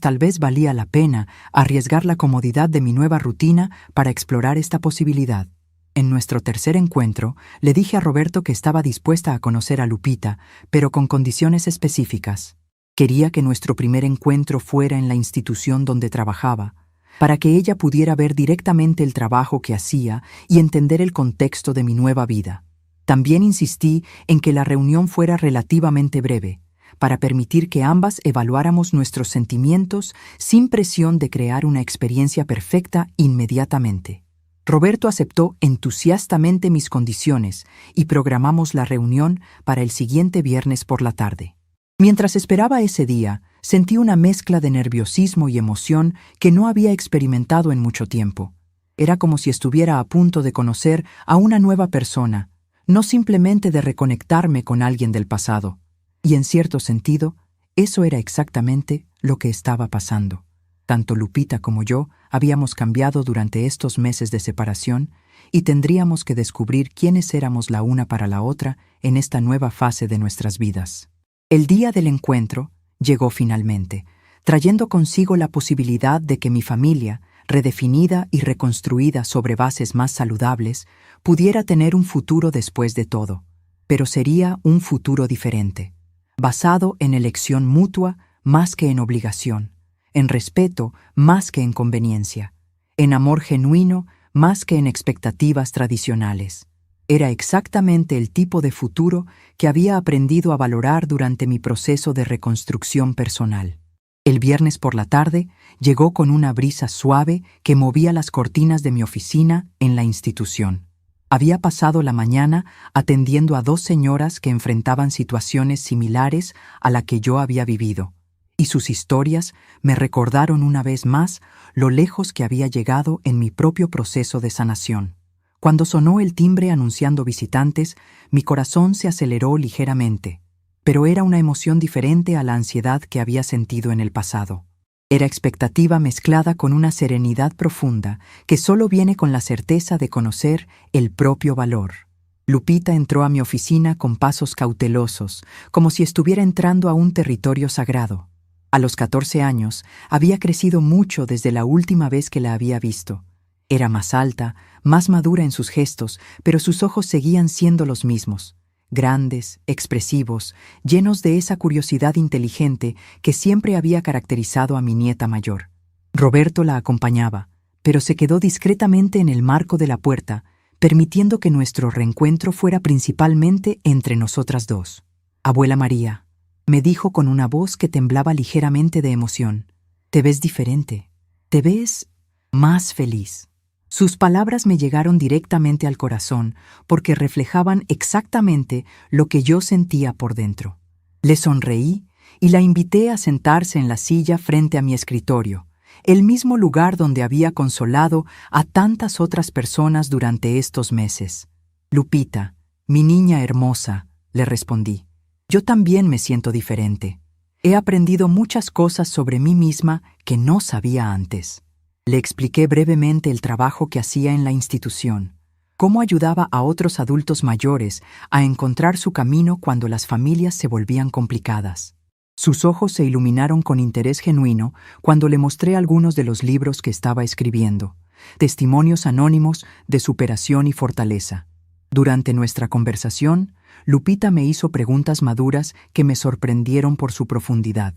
tal vez valía la pena arriesgar la comodidad de mi nueva rutina para explorar esta posibilidad. En nuestro tercer encuentro, le dije a Roberto que estaba dispuesta a conocer a Lupita, pero con condiciones específicas. Quería que nuestro primer encuentro fuera en la institución donde trabajaba, para que ella pudiera ver directamente el trabajo que hacía y entender el contexto de mi nueva vida. También insistí en que la reunión fuera relativamente breve, para permitir que ambas evaluáramos nuestros sentimientos sin presión de crear una experiencia perfecta inmediatamente. Roberto aceptó entusiastamente mis condiciones y programamos la reunión para el siguiente viernes por la tarde. Mientras esperaba ese día, sentí una mezcla de nerviosismo y emoción que no había experimentado en mucho tiempo. Era como si estuviera a punto de conocer a una nueva persona, no simplemente de reconectarme con alguien del pasado. Y en cierto sentido, eso era exactamente lo que estaba pasando. Tanto Lupita como yo habíamos cambiado durante estos meses de separación y tendríamos que descubrir quiénes éramos la una para la otra en esta nueva fase de nuestras vidas. El día del encuentro llegó finalmente, trayendo consigo la posibilidad de que mi familia, redefinida y reconstruida sobre bases más saludables, pudiera tener un futuro después de todo. Pero sería un futuro diferente, basado en elección mutua más que en obligación, en respeto más que en conveniencia, en amor genuino más que en expectativas tradicionales. Era exactamente el tipo de futuro que había aprendido a valorar durante mi proceso de reconstrucción personal. El viernes por la tarde llegó con una brisa suave que movía las cortinas de mi oficina en la institución. Había pasado la mañana atendiendo a 2 señoras que enfrentaban situaciones similares a la que yo había vivido, y sus historias me recordaron una vez más lo lejos que había llegado en mi propio proceso de sanación. Cuando sonó el timbre anunciando visitantes, mi corazón se aceleró ligeramente, pero era una emoción diferente a la ansiedad que había sentido en el pasado. Era expectativa mezclada con una serenidad profunda que solo viene con la certeza de conocer el propio valor. Lupita entró a mi oficina con pasos cautelosos, como si estuviera entrando a un territorio sagrado. A los 14 años, había crecido mucho desde la última vez que la había visto. Era más alta, más madura en sus gestos, pero sus ojos seguían siendo los mismos, grandes, expresivos, llenos de esa curiosidad inteligente que siempre había caracterizado a mi nieta mayor. Roberto la acompañaba, pero se quedó discretamente en el marco de la puerta, permitiendo que nuestro reencuentro fuera principalmente entre nosotras dos. «Abuela María», me dijo con una voz que temblaba ligeramente de emoción, «te ves diferente, te ves más feliz». Sus palabras me llegaron directamente al corazón porque reflejaban exactamente lo que yo sentía por dentro. Le sonreí y la invité a sentarse en la silla frente a mi escritorio, el mismo lugar donde había consolado a tantas otras personas durante estos meses. «Lupita», Mi niña hermosa, le respondí. Yo también me siento diferente. He aprendido muchas cosas sobre mí misma que no sabía antes. Le expliqué brevemente el trabajo que hacía en la institución, cómo ayudaba a otros adultos mayores a encontrar su camino cuando las familias se volvían complicadas. Sus ojos se iluminaron con interés genuino cuando le mostré algunos de los libros que estaba escribiendo, testimonios anónimos de superación y fortaleza. Durante nuestra conversación, Lupita me hizo preguntas maduras que me sorprendieron por su profundidad.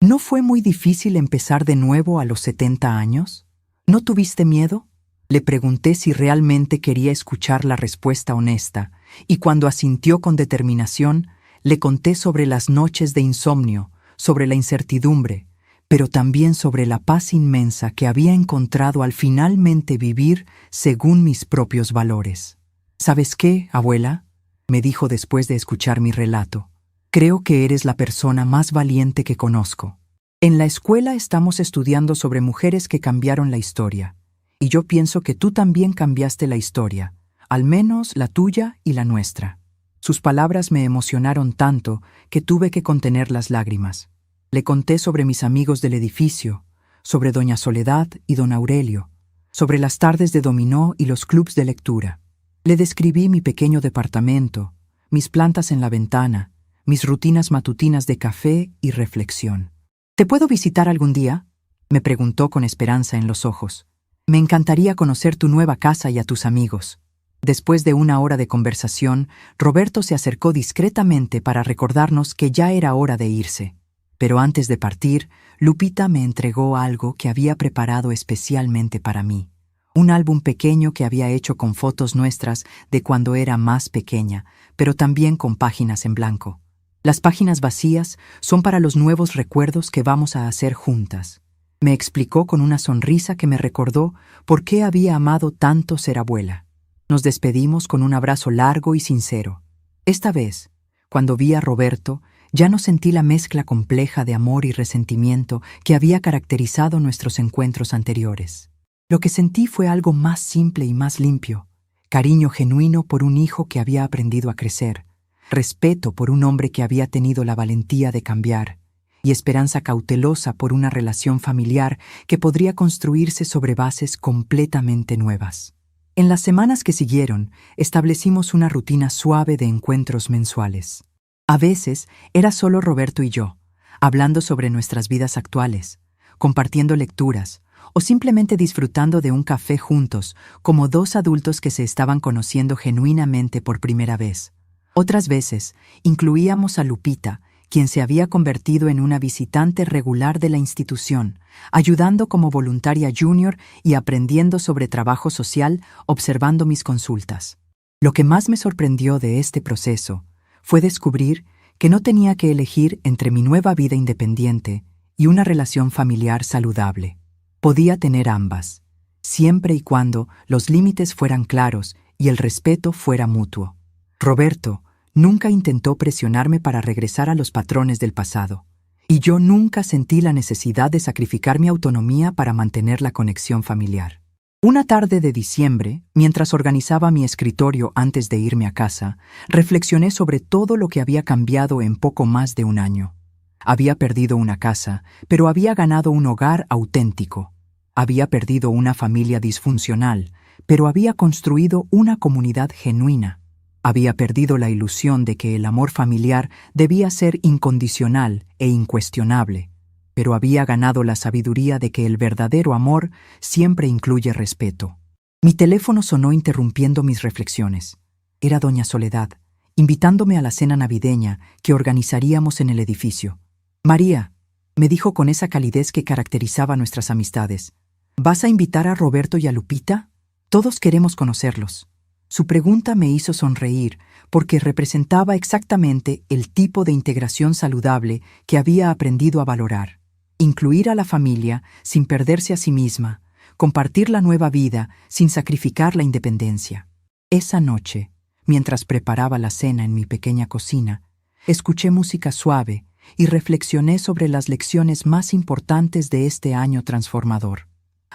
¿No fue muy difícil empezar de nuevo a los 70 años? ¿No tuviste miedo? Le pregunté si realmente quería escuchar la respuesta honesta, y cuando asintió con determinación, le conté sobre las noches de insomnio, sobre la incertidumbre, pero también sobre la paz inmensa que había encontrado al finalmente vivir según mis propios valores. ¿Sabes qué, abuela?, me dijo después de escuchar mi relato. Creo que eres la persona más valiente que conozco. En la escuela estamos estudiando sobre mujeres que cambiaron la historia, y yo pienso que tú también cambiaste la historia, al menos la tuya y la nuestra. Sus palabras me emocionaron tanto que tuve que contener las lágrimas. Le conté sobre mis amigos del edificio, sobre doña Soledad y don Aurelio, sobre las tardes de dominó y los clubs de lectura. Le describí mi pequeño departamento, mis plantas en la ventana, mis rutinas matutinas de café y reflexión. ¿Te puedo visitar algún día?, me preguntó con esperanza en los ojos. Me encantaría conocer tu nueva casa y a tus amigos. Después de una hora de conversación, Roberto se acercó discretamente para recordarnos que ya era hora de irse. Pero antes de partir, Lupita me entregó algo que había preparado especialmente para mí. Un álbum pequeño que había hecho con fotos nuestras de cuando era más pequeña, pero también con páginas en blanco. Las páginas vacías son para los nuevos recuerdos que vamos a hacer juntas. Me explicó con una sonrisa que me recordó por qué había amado tanto ser abuela. Nos despedimos con un abrazo largo y sincero. Esta vez, cuando vi a Roberto, ya no sentí la mezcla compleja de amor y resentimiento que había caracterizado nuestros encuentros anteriores. Lo que sentí fue algo más simple y más limpio, cariño genuino por un hijo que había aprendido a crecer, respeto por un hombre que había tenido la valentía de cambiar, y esperanza cautelosa por una relación familiar que podría construirse sobre bases completamente nuevas. En las semanas que siguieron, establecimos una rutina suave de encuentros mensuales. A veces era solo Roberto y yo, hablando sobre nuestras vidas actuales, compartiendo lecturas, o simplemente disfrutando de un café juntos, como dos adultos que se estaban conociendo genuinamente por primera vez. Otras veces, incluíamos a Lupita, quien se había convertido en una visitante regular de la institución, ayudando como voluntaria junior y aprendiendo sobre trabajo social, observando mis consultas. Lo que más me sorprendió de este proceso fue descubrir que no tenía que elegir entre mi nueva vida independiente y una relación familiar saludable. Podía tener ambas, siempre y cuando los límites fueran claros y el respeto fuera mutuo. Roberto nunca intentó presionarme para regresar a los patrones del pasado, y yo nunca sentí la necesidad de sacrificar mi autonomía para mantener la conexión familiar. Una tarde de diciembre, mientras organizaba mi escritorio antes de irme a casa, reflexioné sobre todo lo que había cambiado en poco más de un año. Había perdido una casa, pero había ganado un hogar auténtico. Había perdido una familia disfuncional, pero había construido una comunidad genuina. Había perdido la ilusión de que el amor familiar debía ser incondicional e incuestionable, pero había ganado la sabiduría de que el verdadero amor siempre incluye respeto. Mi teléfono sonó interrumpiendo mis reflexiones. Era doña Soledad, invitándome a la cena navideña que organizaríamos en el edificio. «María», me dijo con esa calidez que caracterizaba nuestras amistades, «¿vas a invitar a Roberto y a Lupita? Todos queremos conocerlos». Su pregunta me hizo sonreír porque representaba exactamente el tipo de integración saludable que había aprendido a valorar. Incluir a la familia sin perderse a sí misma, compartir la nueva vida sin sacrificar la independencia. Esa noche, mientras preparaba la cena en mi pequeña cocina, escuché música suave y reflexioné sobre las lecciones más importantes de este año transformador.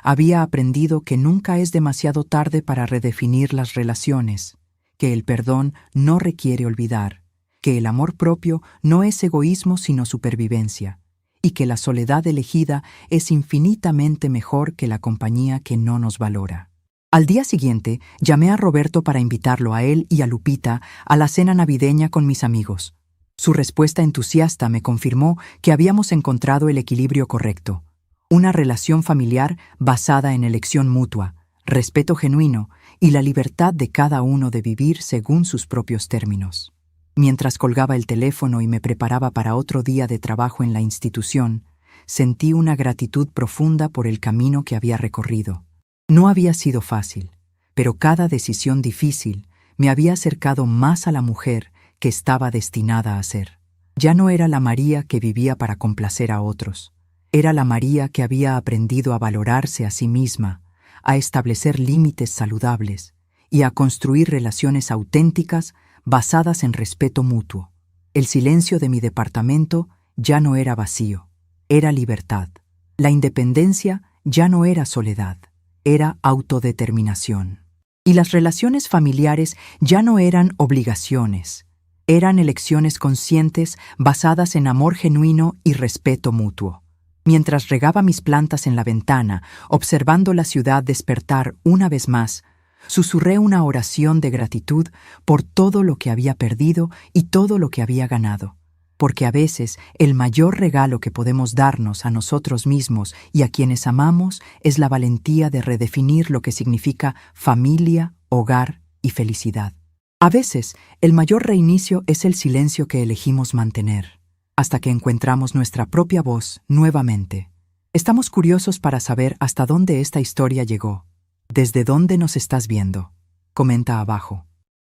Había aprendido que nunca es demasiado tarde para redefinir las relaciones, que el perdón no requiere olvidar, que el amor propio no es egoísmo sino supervivencia, y que la soledad elegida es infinitamente mejor que la compañía que no nos valora. Al día siguiente, llamé a Roberto para invitarlo a él y a Lupita a la cena navideña con mis amigos. Su respuesta entusiasta me confirmó que habíamos encontrado el equilibrio correcto, una relación familiar basada en elección mutua, respeto genuino y la libertad de cada uno de vivir según sus propios términos. Mientras colgaba el teléfono y me preparaba para otro día de trabajo en la institución, sentí una gratitud profunda por el camino que había recorrido. No había sido fácil, pero cada decisión difícil me había acercado más a la mujer que estaba destinada a ser. Ya no era la María que vivía para complacer a otros. Era la María que había aprendido a valorarse a sí misma, a establecer límites saludables y a construir relaciones auténticas basadas en respeto mutuo. El silencio de mi departamento ya no era vacío, era libertad. La independencia ya no era soledad, era autodeterminación. Y las relaciones familiares ya no eran obligaciones, eran elecciones conscientes basadas en amor genuino y respeto mutuo. Mientras regaba mis plantas en la ventana, observando la ciudad despertar una vez más, susurré una oración de gratitud por todo lo que había perdido y todo lo que había ganado, porque a veces el mayor regalo que podemos darnos a nosotros mismos y a quienes amamos es la valentía de redefinir lo que significa familia, hogar y felicidad. A veces, el mayor reinicio es el silencio que elegimos mantener, hasta que encontramos nuestra propia voz nuevamente. Estamos curiosos para saber hasta dónde esta historia llegó. ¿Desde dónde nos estás viendo? Comenta abajo.